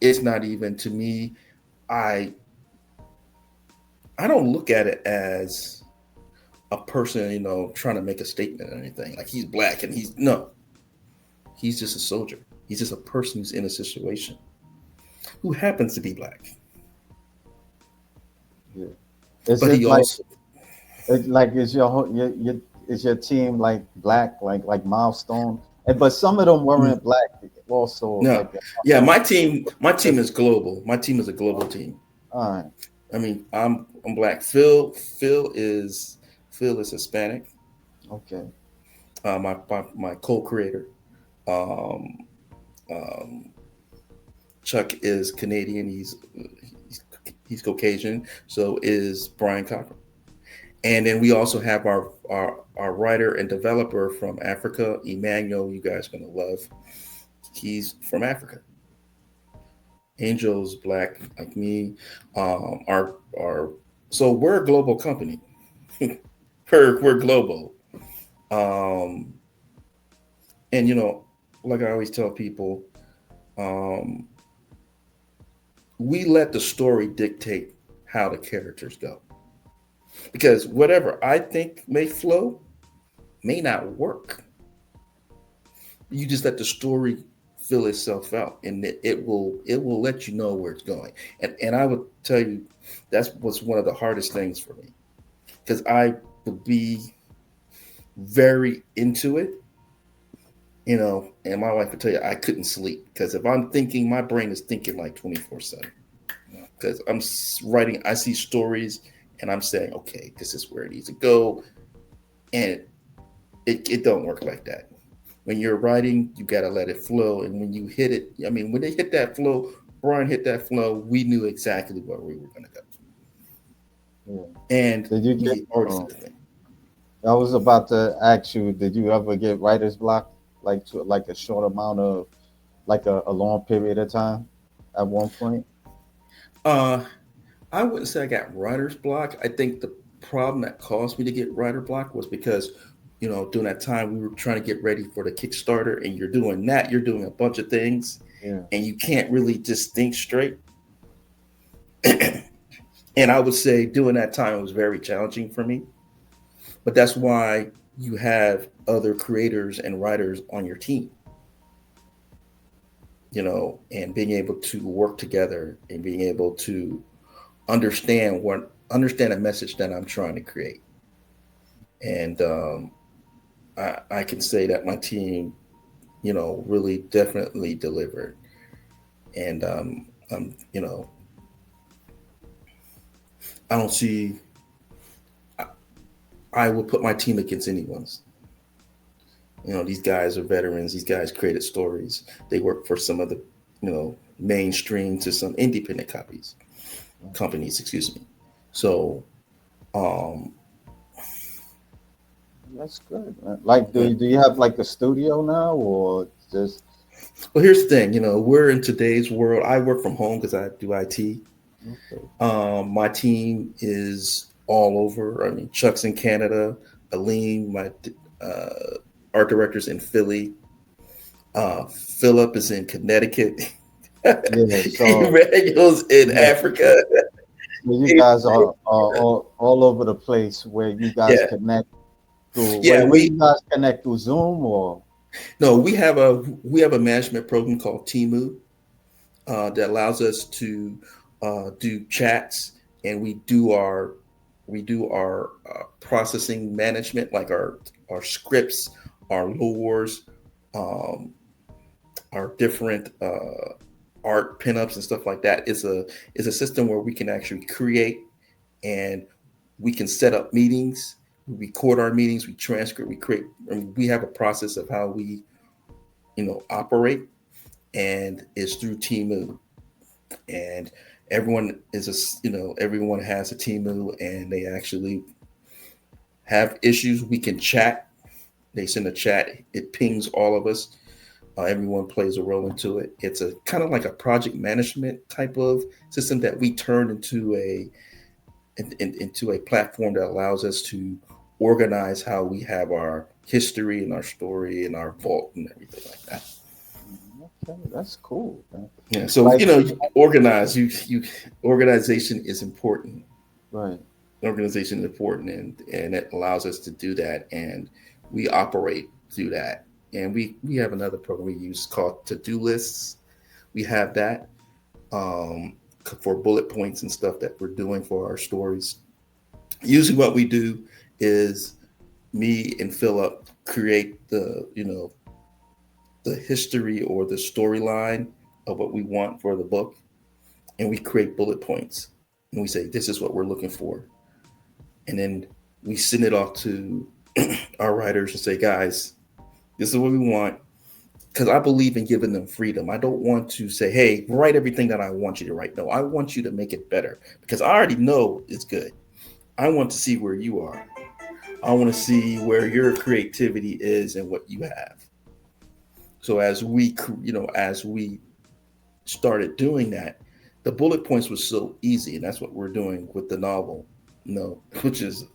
It's not even to me. I I don't look at it as a person, trying to make a statement or anything. Like he's black and he's no, he's just a soldier. He's just a person who's in a situation who happens to be black. Yeah. Is But it he also like is your is your team like black like milestone? And but some of them weren't black also no, like yeah, milestone. my team is global. My team is a global team. All right. I mean, I'm black. Phil is Hispanic. Okay. My co-creator, um, um, Chuck is Canadian. He's Caucasian. So is Brian Cochran. And then we also have our writer and developer from Africa, Emmanuel. You guys are gonna love. He's from Africa. Angel's black like me. Our so we're a global company. we're global. Um, and like I always tell people, um, we let the story dictate how the characters go. Because whatever I think may flow may not work. You just let the story fill itself out, and it will let you know where it's going. And I would tell you that's what's one of the hardest things for me because I would be very into it, and my wife would tell you I couldn't sleep because if I'm thinking, my brain is thinking like 24/7 because I'm writing. I see stories and I'm saying, okay, this is where it needs to go, and it don't work like that. When you're writing, you got to let it flow. And when you hit it, I mean, when they hit that flow, Brian hit that flow, we knew exactly where we were going to go. Yeah. And Did you get we already said the thing. I was about to ask you, did you ever get writer's block like to like a short amount of like a long period of time at one point? Uh, I wouldn't say I got writer's block. I think the problem that caused me to get writer block was because, during that time we were trying to get ready for the Kickstarter, and you're doing that, you're doing a bunch of things, Yeah. and you can't really just think straight. And I would say during that time it was very challenging for me. But that's why you have other creators and writers on your team, and being able to work together and being able to understand a message that I'm trying to create. And I can say that my team, really definitely delivered. And I don't see. I, I would put my team against anyone's. These guys are veterans. These guys created stories. They work for some of the, mainstream to some independent companies. Excuse me. So, um, That's good, man. Like, Yeah. do you have like a studio now, or just Well, here's the thing. We're in today's world. I work from home because I do IT. okay? My team is all over. I mean, Chuck's in Canada. Aline, my art director's in Philly. Philip is in Connecticut. Yeah. So Emmanuel's in yeah, Africa. so you guys are all over the place where you guys Yeah, connect through. yeah. Where We you guys connect through Zoom or no, we have a management program called Timu that allows us to do chats, and we do our processing management, like our scripts, our lures, um, our different art pinups and stuff like that. Is a system where we can actually create, and we can set up meetings. We record our meetings, we transcript, we create. And we have a process of how we operate, and it's through Timu. And everyone has a Timu, and they actually have issues. We can chat. They send a chat. It pings all of us. Everyone plays a role into it. It's a kind of like a project management type of system that we turn into a platform that allows us to organize how we have our history and our story and our vault and everything like that. okay, that's cool, man. Yeah. So Like you organize. You organization is important. right. Organization is important, and it allows us to do that, and we operate through that. And we have another program we use called to do lists. We have that um, for bullet points and stuff that we're doing for our stories. Usually, what we do is me and Philip create the history or the storyline of what we want for the book, and we create bullet points, and we say this is what we're looking for, and then we send it off to our writers and say, guys, this is what we want. Because I believe in giving them freedom. I don't want to say, hey, write everything that I want you to write. No, I want you to make it better because I already know it's good. I want to see where you are. I want to see where your creativity is and what you have. So as we started doing that, the bullet points was so easy, and that's what we're doing with the novel. No, which is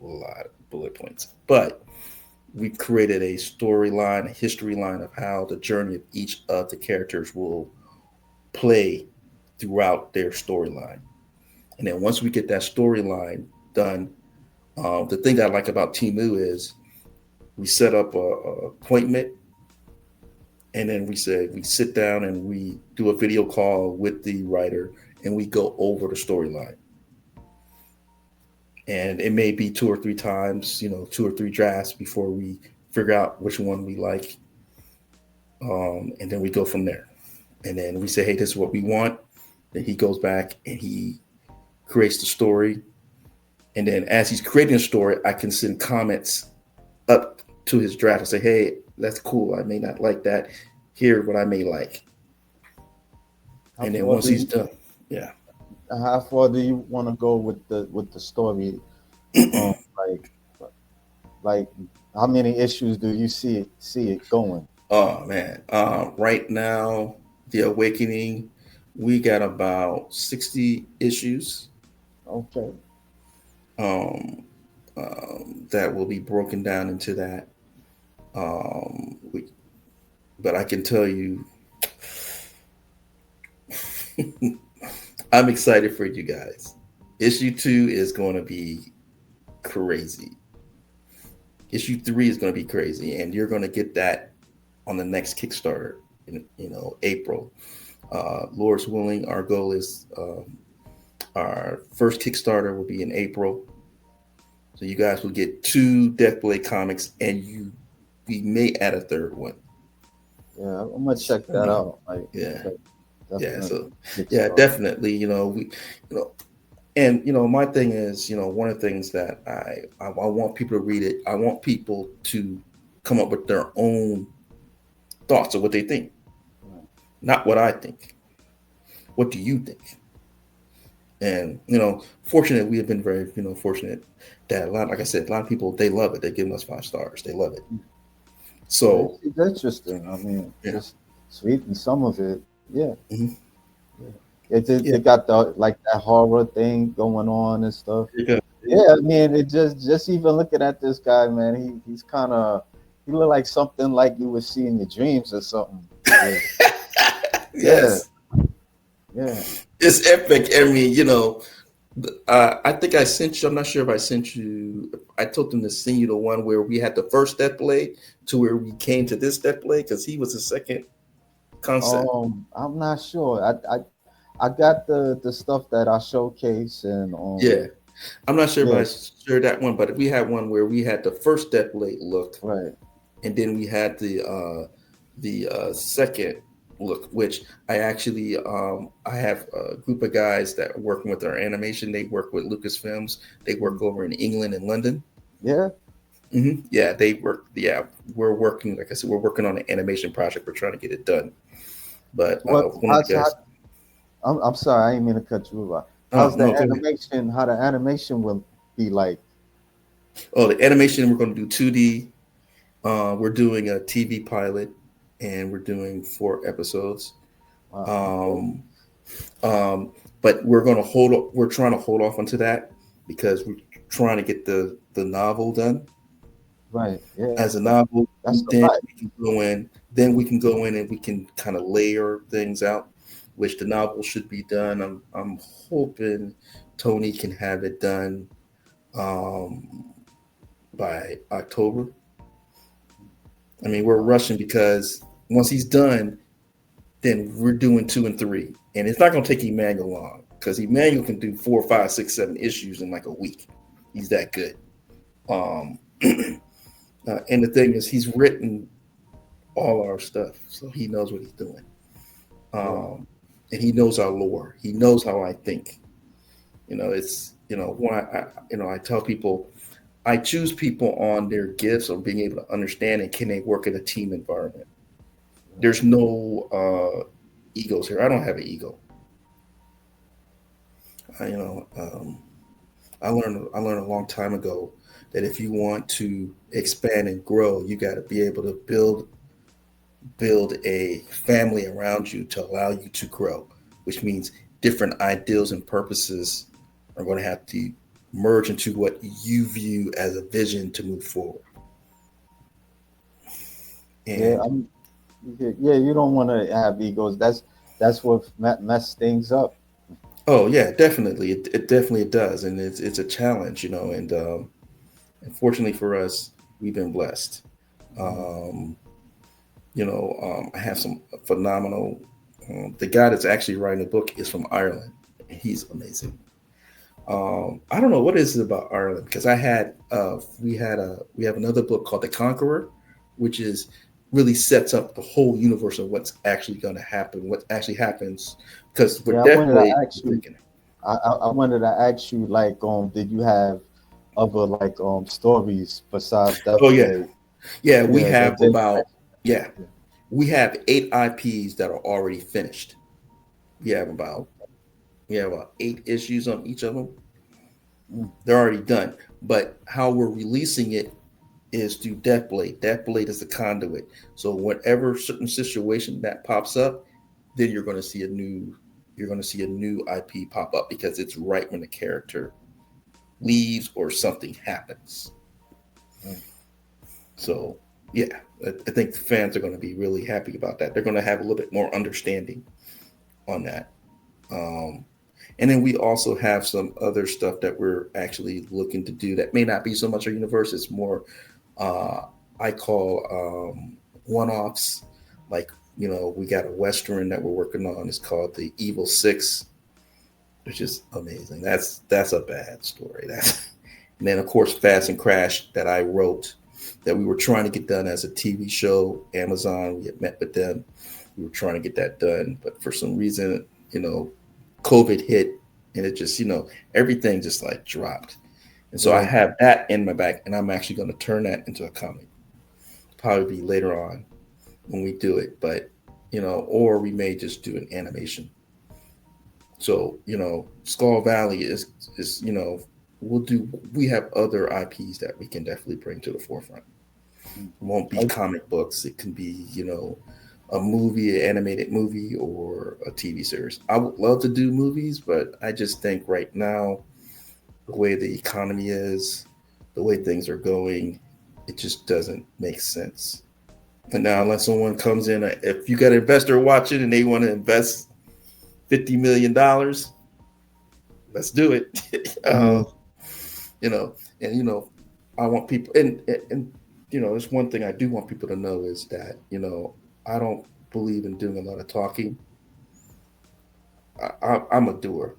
a lot of bullet points, but we've created a storyline, a history line of how the journey of each of the characters will play throughout their storyline. And then once we get that storyline done, the thing I like about Timu is we set up a appointment, and then we sit down and we do a video call with the writer, and we go over the storyline. And it may be two or three times, two or three drafts before we figure out which one we like, and then we go from there. And then we say, hey, this is what we want. Then he goes back and he creates the story. And then as he's creating a story, I can send comments up to his draft and say, hey, that's cool. I may not like that. Here, what I may like. How And then far once do he's you done, yeah. how far do you want to go with the story? Um, like like how many issues do you see it going? Oh man. Right now, The Awakening, we got about 60 issues Okay. um, that will be broken down into that. We, but I can tell you, I'm excited for you guys. Issue 2 is going to be crazy. Issue 3 is going to be crazy, and you're going to get that on the next Kickstarter in April. Lord's willing, our goal is our first Kickstarter will be in April. So you guys will get 2 DeathBlade comics, and we may add a third one. Yeah, I'm gonna check So, that out. Like, yeah, yeah. definitely So yeah, Kickstarter. definitely. You know, and my thing is, one of the things that I want people to read it. I want people to come up with their own thoughts of what they think, Right. not what I think. What do you think? And fortunate, we have been very fortunate that a lot, like I said, a lot of people, they love it. They give us 5 stars. They love it. Yeah, So it's interesting. I mean, yeah. just reading some of it. Yeah, Hmm. yeah. It Yeah. got the like that horror thing going on and stuff. Yeah. Yeah, I mean, it just even looking at this guy, man, he's kind of he look like something like you would see in your dreams or something. Yeah, yeah, Yes, yeah. it's epic. I mean, I think I sent you. I'm not sure if I sent you. I told them to send you the one where we had the first DeathBlade to where we came to this DeathBlade because he was the second concept. I'm not sure. I got the stuff that I showcase and Yeah, I'm not sure if I yes, shared that one, but we had one where we had the first DeathBlade look, right. and then we had the second look, which I have a group of guys that are working with our animation. They work with Lucasfilms. They work over in England and London. Yeah. Yeah, they work. Yeah, we're working. Like I said, we're working on an animation project. We're trying to get it done. But What one of the how, guys. I'm sorry, I didn't mean to cut you off. Oh How's the no, go ahead. animation? How the animation will be like? Oh, the animation we're going to do 2D. We're doing a TV pilot, and we're doing 4 episodes. Wow. Okay. Um, um, but we're going to hold. We're trying to hold off onto that because we're trying to get the novel done. Right. Yeah. As a novel, That's a then lot. we can go in. Then we can go in and we can kind of layer things out, which the novel should be done. I'm hoping Tony can have it done um, by October. I mean, we're Wow. rushing because once he's done, then we're doing 2 and 3, and it's not going to take Emmanuel long because Emmanuel can do 4, 5, 6, 7 issues in like a week. He's that good. Um, and the thing is, he's written all our stuff, so he knows what he's doing. Yeah. Um, and he knows our lore. He knows how I think. It's when I tell people I choose people on their gifts of being able to understand and can they work in a team environment. There's no egos here. I don't have an ego. I, you know, I learned a long time ago that if you want to expand and grow, you got to be able to build a family around you to allow you to grow, which means different ideals and purposes are going to have to merge into what you view as a vision to move forward. Yeah. And Yeah. You don't want to have egos. That's what mess things up. oh yeah, definitely, it definitely does, and it's a challenge, and unfortunately for us, we've been blessed. Mhm. Um, I have some phenomenal. The guy that's actually writing the book is from Ireland. He's amazing. I don't know what is it about Ireland because we have another book called The Conqueror, which is really sets up the whole universe of what's actually going to happen, what actually happens. Because with Yeah. I wanted to Deathblade, ask I'm you. thinking, I wanted to ask you like did you have other like stories besides oh yeah, Deathblade? yeah, Yeah. That didn't. yeah, Yeah. we have 8 IPs that are already finished. We have about we have about 8 issues on each of them. Mm, They're already done. But how we're releasing it is through Deathblade. Deathblade is the conduit. So whatever certain situation that pops up, then you're going to see a new IP pop up because it's right when the character leaves or something happens. mm, So yeah, I think fans are going to be really happy about that. They're going to have a little bit more understanding on that. Um, and then we also have some other stuff that we're actually looking to do that may not be so much a universe. It's more uh, I call one-offs. Like we got a western that we're working on. It's called The Evil Six, which is amazing. That's a bad story. That's and then of course Fast and Crash that I wrote that we were trying to get done as a TV show. Amazon, we had met with them. We were trying to get that done, but for some reason, COVID hit, and it just everything just like dropped. And so I yeah. have that in my back, and I'm actually going to turn that into a comic. Probably be later on when we do it, but or we may just do an animation. So Skull Valley is we'll do we have other IPs that we can definitely bring to the forefront. It won't be I, comic books. It can be a movie, an animated movie, or a TV series. I would love to do movies, but I just think right now the way the economy is, the way things are going, it just doesn't make sense. But now, unless someone comes in, if you got an investor watching and they want to invest $50 million, let's do it. mhm. you know, and I want people, and there's one thing I do want people to know is that I don't believe in doing a lot of talking. I'm a doer.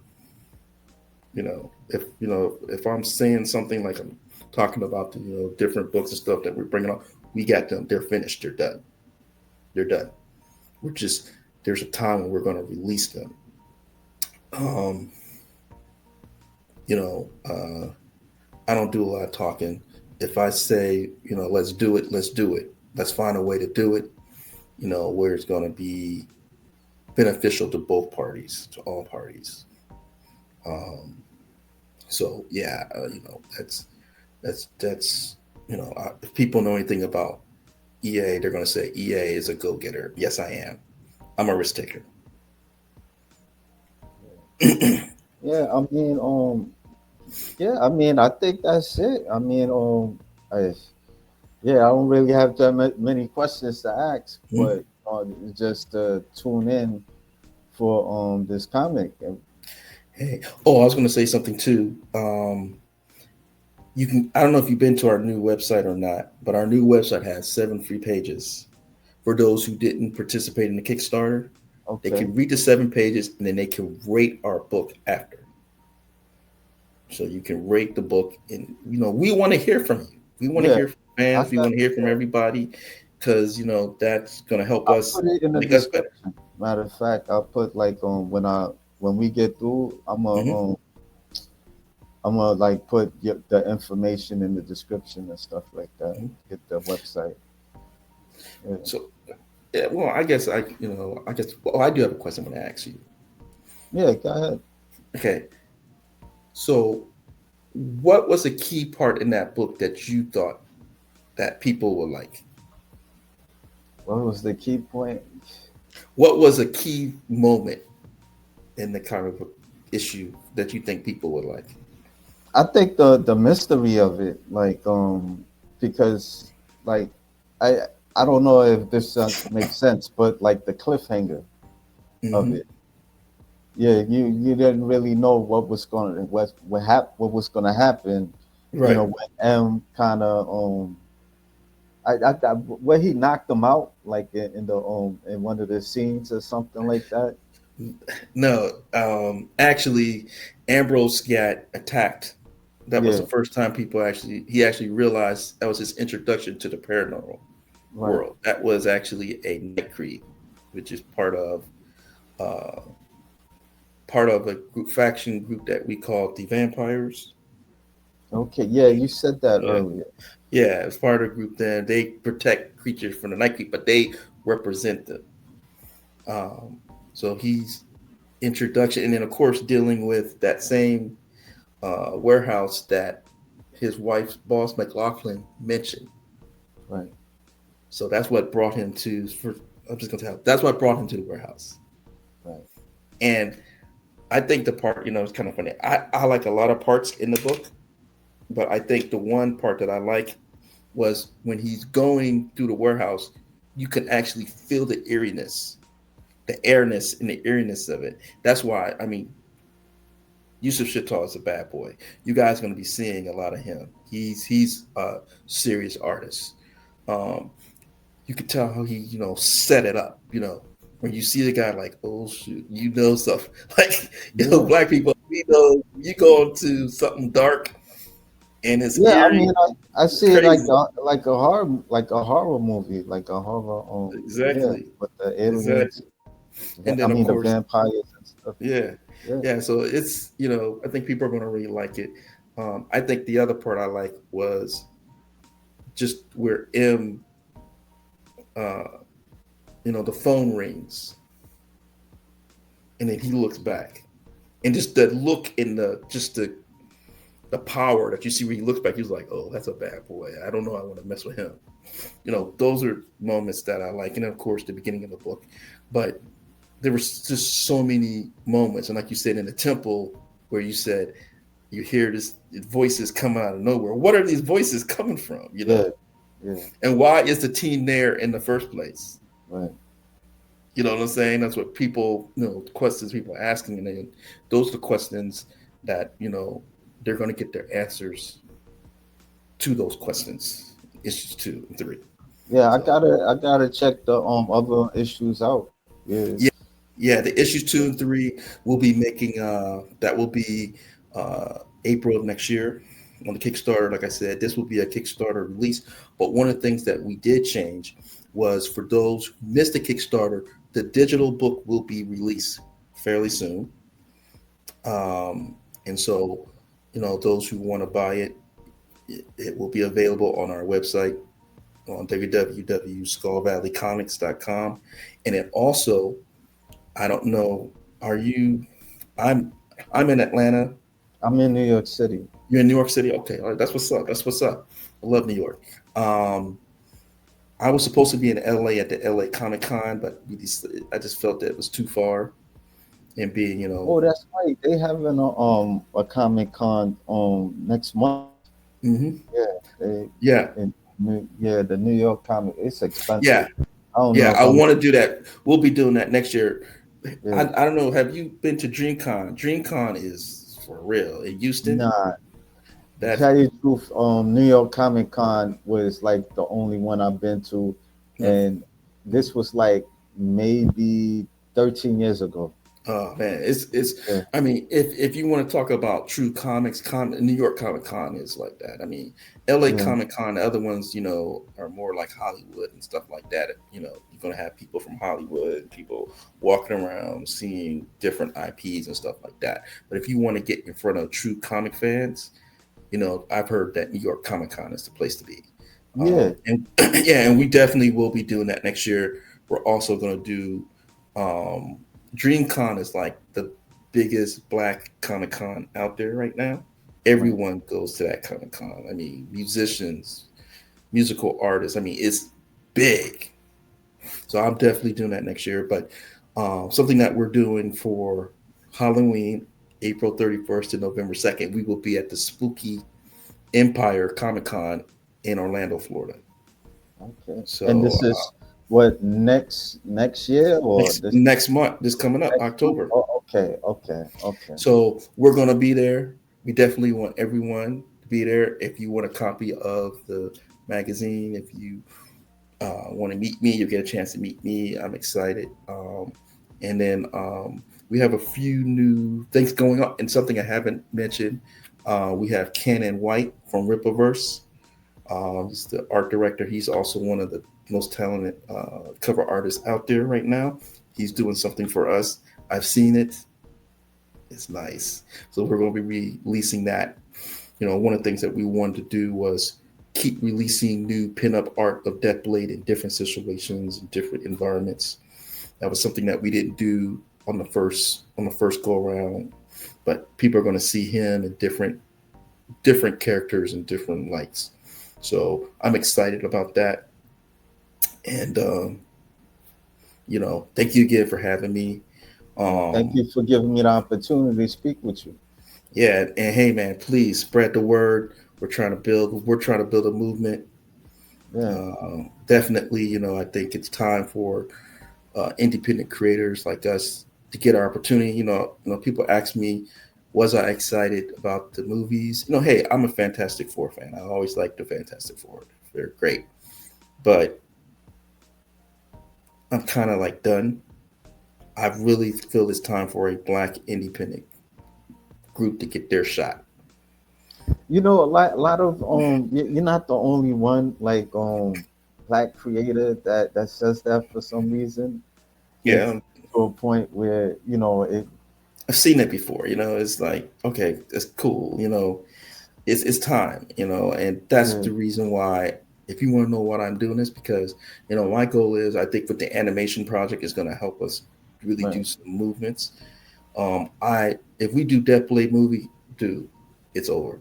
If I'm saying something like I'm talking about the different books and stuff that we're bringing on, we got them. They're finished. They're done. They're done. We're just there's a time when we're going to release them. Um, you know, I don't do a lot of talking. If I say, let's do it, let's do it. Let's find a way to do it, where it's going to be beneficial to both parties, to all parties. Um, so yeah, that's if people know anything about EA, they're going to say EA is a go getter. Yes, I am. I'm a risk taker. Yeah, yeah, I mean, I think that's it. I mean, I, yeah, I don't really have that many questions to ask, but just tune in for this comic. Hey, oh, I was going to say something too. You can. I don't know if you've been to our new website or not, but our new website has 7 free pages for those who didn't participate in the Kickstarter. They Okay, can read the 7 pages and then they can rate our book after. So you can rate the book, and we want to hear from you. We want to yeah, hear from I fans. We got. want to hear from everybody because that's going to help I'll us put it in the make us better. description. Matter of fact, I'll put like when we get through, Hmm. I'm gonna like put the information in the description and stuff like that. Hmm. Get the website. Yeah, So yeah, well, I guess. Well, I do have a question I want to ask you. yeah, go ahead. Okay, so what was a key part in that book that you thought that people will like? What was the key point? What was a key moment in the comic book issue that you think people would like? I think the mystery of it, like because like I I don't know if this makes sense, but like the cliffhanger of Hmm. it, yeah, you didn't really know what was gonna happen, Right. when M kind of where he knocked him out like in the in one of the scenes or something like that. No, actually, Ambrose got attacked. That was Yeah, the first time he actually realized that was his introduction to the paranormal right. world. That was actually a night creed, which is uh, part of a faction group that we call the vampires. Okay, yeah, you said that Yeah, earlier. yeah, it's part of the group. Then they protect creatures from the night creed, but they represent them. Um, so he's introduction, and then of course dealing with that same warehouse that his wife's boss McLaughlin mentioned. Right, So that's what brought him to. I'm just gonna tell. That's what brought him to the warehouse. right. And I think the part, is kind of funny. I like a lot of parts in the book, but I think the one part that I like was when he's going through the warehouse, you can actually feel the eeriness, the airness and the eeriness of it. That's why, I mean, Yusuf Chital is a bad boy. You guys are going to be seeing a lot of him. He's a serious artist. Um, you could tell how he set it up. When you see the guy like, oh shoot, stuff like Yeah. black people. We know you go into something dark and it's Yeah, I eerie, mean, I it's see it crazy. like a horror movie, like a horror. Yeah, Exactly, with the exactly. aliens. And I then of mean, the course, vampires and stuff. yeah, Yeah, yeah. So it's I think people are going to really like it. I think the other part I like was just where uh, the phone rings, and then he looks back. and just the look in the power that you see when he looks back, he's like, oh, that's a bad boy. I don't know. I want to mess with him. Those are moments that I like, and of course, the beginning of the book. But there was just so many moments, and like you said, in the temple, where you said you hear this voices come out of nowhere. What are these voices coming from? Yeah, yeah, And why is the team there in the first place? right. You know what I'm saying? That's what people, questions people are asking, and then those are the questions that they're going to get their answers to those questions. Issues 2 and 3. Yeah, So I gotta check the other issues out. Yeah, yeah, yeah. The issues 2 and 3 will be making. That will be April of next year on the Kickstarter. Like I said, this will be a Kickstarter release. But one of the things that we did change was for those who missed the Kickstarter, the digital book will be released fairly soon. And so, those who want to buy it will be available on our website on www.skullvalleycomics.com. And it also, I don't know, are you, I'm, I'm in Atlanta. I'm in New York City. You're in New York City. Okay. All right. That's what's up. That's what's up. I love New York. Um, I was supposed to be in LA at the LA Comic Con, but I just felt that it was too far. And being, Oh, that's right. They having a Comic Con next month. hmm Yeah, they yeah, yeah, the New York Comic. It's yeah, expensive. I don't know yeah. if I I'm. want to do that. We'll be doing that next year. Yeah, I don't know. Have you been to DreamCon? DreamCon is for real in Houston. nah. That's Tell you the truth, New York Comic Con was like the only one I've been to, mm, and this was like maybe 13 years ago. oh man, it's. Yeah, I mean, if you want to talk about true comics, New York Comic Con is like that. I mean, L.A. yeah, Comic Con, the other ones, are more like Hollywood and stuff like that. You're gonna have people from Hollywood, people walking around, seeing different IPs and stuff like that. But if you want to get in front of true comic fans, I've heard that New York Comic Con is the place to be. yeah. And yeah, and we definitely will be doing that next year. We're also going to do um, DreamCon is like the biggest Black Comic Con out there right now. Right. Everyone goes to that Comic Con. I mean, musicians, musical artists. I mean, it's big. So I'm definitely doing that next year. But something that we're doing for Halloween, April 31st to November 2nd, we will be at the Spooky Empire Comic Con in Orlando, Florida. Okay. And So this is what next year or this next month, this coming up, next month? October. Oh, okay, okay, okay. So we're gonna be there. We definitely want everyone to be there. If you want a copy of the magazine, if you want to meet me, you'll get a chance to meet me. I'm excited. And then we have a few new things going on, and something I haven't mentioned. We have Ken White from Rippaverse. He's the art director. He's also one of the most talented cover artists out there right now. He's doing something for us. I've seen it. It's nice. So we're going to be releasing that. One of the things that we wanted to do was keep releasing new pinup art of DeathBlade in different situations and different environments. That was something that we didn't do on the first go around, but people are going to see him in different characters and different lights. So I'm excited about that. And thank you again for having me. Thank Um, you for giving me the opportunity to speak with you. yeah, and hey man, please spread the word. We're trying to build a movement. Yeah, Definitely, I think it's time for independent creators like us to get our opportunity. People ask me, was I excited about the movies? Hey, I'm a Fantastic Four fan. I always liked the Fantastic Four. They're great, but I'm kind of like done. I really feel it's time for a Black independent group to get their shot. a lot of you're not the only one like black creator that says that for some reason. Yeah, It's to a point where it. I've seen it before. It's like, okay, it's cool. It's time. And that's Yeah, the reason why. If you want to know what I'm doing, is because my goal is, I think with the animation project is going to help us really right. do some movements. I if we do DeathBlade movie, dude, it's over.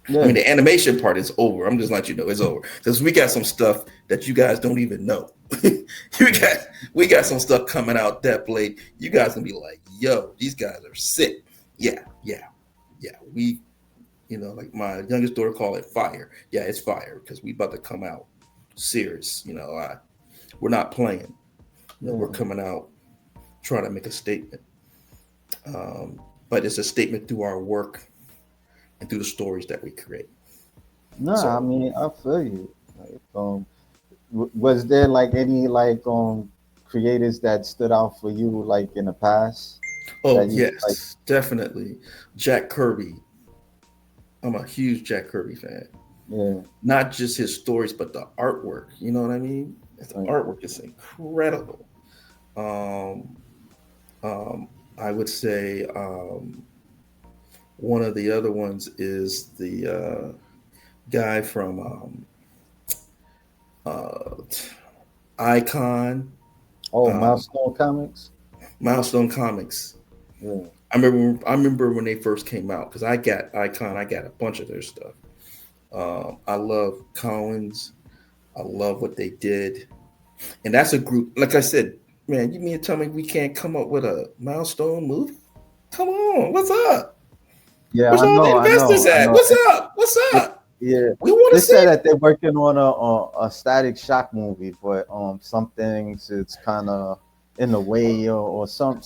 I mean, Yeah, the animation part is over. I'm just letting you know it's over because we got some stuff that you guys don't even know. you yeah, got we got some stuff coming out DeathBlade. You guys gonna be like, yo, these guys are sick. Yeah, yeah, yeah. We, like my youngest daughter call it fire. Yeah, it's fire because we about to come out serious. We're not playing. We're yeah. coming out trying to make a statement. Um, but it's a statement through our work and through the stories that we create. No, I So, mean I feel you. Like, was there like any like creators that stood out for you like in the past oh that you like? yes, definitely Jack Kirby. I'm a huge Jack Kirby fan. Yeah, Not just his stories, but the artwork. You know what I mean? The right. artwork is incredible. Um, I would say one of the other ones is the guy from uh, Icon, Oh, um, Milestone Comics. Milestone Comics. Yeah, I remember when they first came out because I got Icon. I got a bunch of their stuff. I love Collins. I love what they did, and that's a group. Like I said, man, you mean to tell me we can't come up with a Milestone movie? Come on, what's up? yeah. Where's I all the know, I investors know, I at? know. What's up? What's It, up? yeah, We want they to see said it. that they're working on a Static Shock movie, but some things it's kind of in the way or something.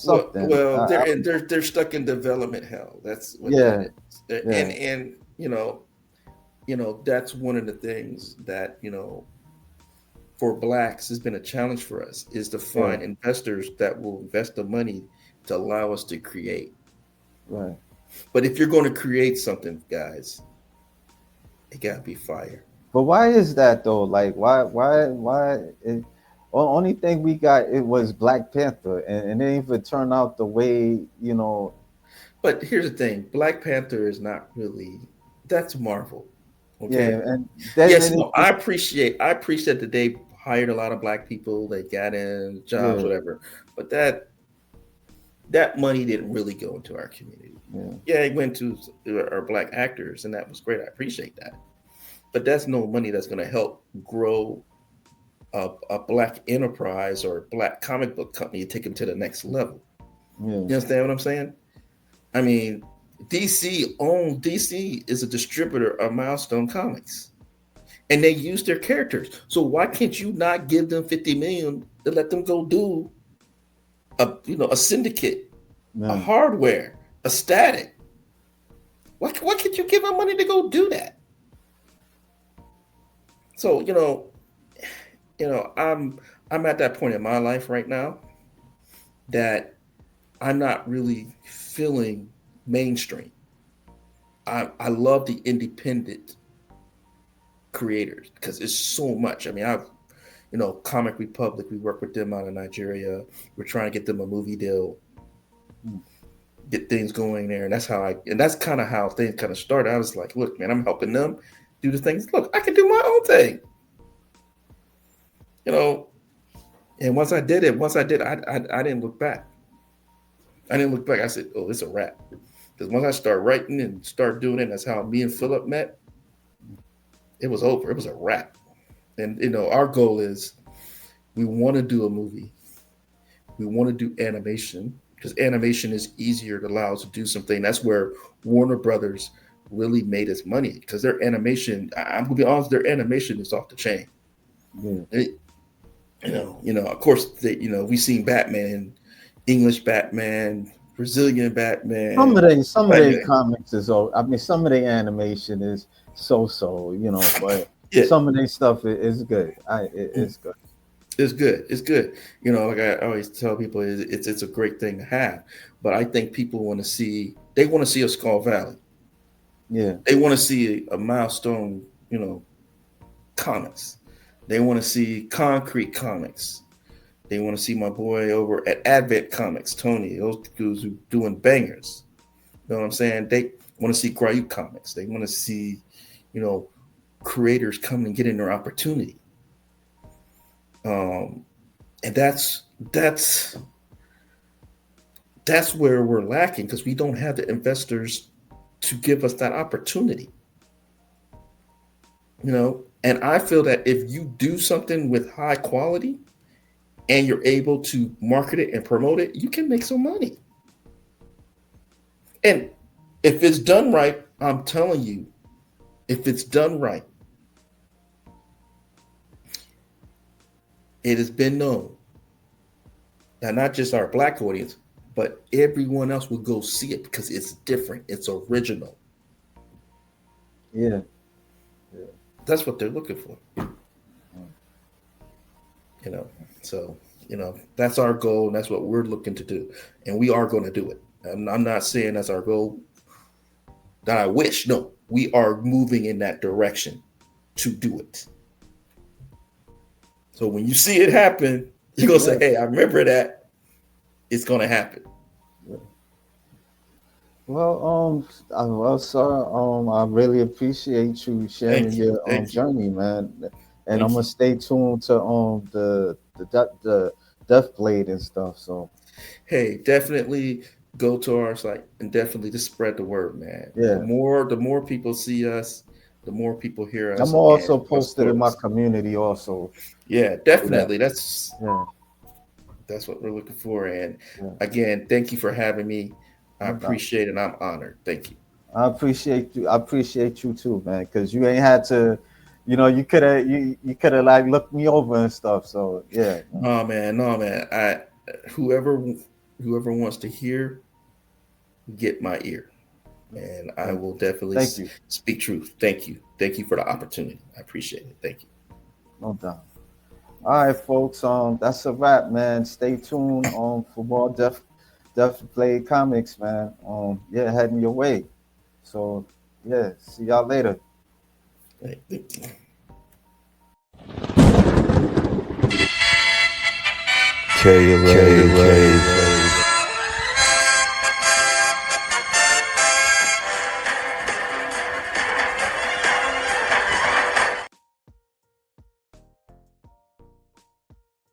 Well, they're stuck in development hell. That's what that Yeah, is. yeah, And that's one of the things that for blacks has been a challenge for us is to yeah, find investors that will invest the money to allow us to create. right. But if you're going to create something, guys, it gotta be fire. But why is that though? Like, why? Only thing we got it was Black Panther, and it didn't even turn out the way But here's the thing: Black Panther is not really that's Marvel. Okay. Yeah, and then Yes, it, no, I appreciate that they hired a lot of black people, they got in jobs, yeah, whatever. But that money didn't really go into our community. yeah, Yeah, it went to our black actors, and that was great. I appreciate that. But that's no money that's going to help grow a black enterprise or a black comic book company and take them to the next level. yeah, You understand what I'm saying? I mean, DC is a distributor of Milestone Comics, and they use their characters. So why can't you not give them 50 million to let them go do a syndicate, a yeah. hardware, a static? Why can't you give them money to go do that? So I'm at that point in my life right now that I'm not really feeling mainstream. I love the independent creators because it's so much. I mean, Comic Republic, we work with them out of Nigeria. We're trying to get them a movie deal, Mm. get things going there. And that's kind of how things kind of started. I was like, look, man, I'm helping them do the things. Look, I can do my own thing, you know. And once I did, I didn't look back. I didn't look back. I said, oh, it's a wrap. Because once I start writing and start doing it, that's how me and Philip met. It was over. It was a wrap. And our goal is we want to do a movie. We want to do animation because animation is easier to allow us to do something. That's where Warner Brothers really made us money because their animation. I'm gonna be honest, their animation is off the chain. Yeah. It, Of course, we've seen Batman, English Batman, Brazilian Batman. Some of Like, the comics is all. I mean, some of the animation is so, but yeah, some of the stuff is good. It's good. it's good. It's good. Like I always tell people, it's a great thing to have. But I think people want to see. They want to see a Skull Valley. Yeah, They want to see a milestone. Comics. They want to see concrete comics. They want to see my boy over at Advent Comics, Tony. Those dudes who doing bangers. You know what I'm saying? They want to see Grayuk Comics. They want to see, you know, creators coming and getting their opportunity. Um, and that's that's where we're lacking because we don't have the investors to give us that opportunity. And I feel that if you do something with high quality and you're able to market it and promote it, you can make some money. And if it's done right, I'm telling you, if it's done right, it has been known that not just our black audience, but everyone else will go see it because it's different, it's original. Yeah. That's what they're looking for. you know so that's our goal, and that's what we're looking to do, and we are going to do it. And I'm not saying that's our goal that I wish. No, we are moving in that direction to do it. So when you see it happen, you're going to say, Yeah. hey, I remember that. It's going to happen. Well, sir, I really appreciate you sharing Thank you. your Thank you. journey, man. And I'm Thank gonna you. stay tuned to the Death Blade and stuff. So Hey, definitely go to our site and definitely just spread the word, man. the yeah, more the more people see us, the more people hear I'm us and also our posted in my stories. community also. Yeah, So that definitely. That's yeah, that's what we're looking for. And yeah, again, thank you for having me. I no doubt. appreciate it. I'm honored. Thank you. I appreciate you. I appreciate you too, man, because you ain't had to. You could have like looked me over and stuff. So yeah, man. No man, no man. Whoever whoever wants to hear, get my ear, and I Thank will definitely thank you. speak truth. Thank you. Thank you for the opportunity. I appreciate it. Thank you. No doubt. All right, folks. That's a wrap, man. Stay tuned for more DeathBlade comics, man. Yeah, heading your way. So yeah, see y'all later. Thank you. K-Lay.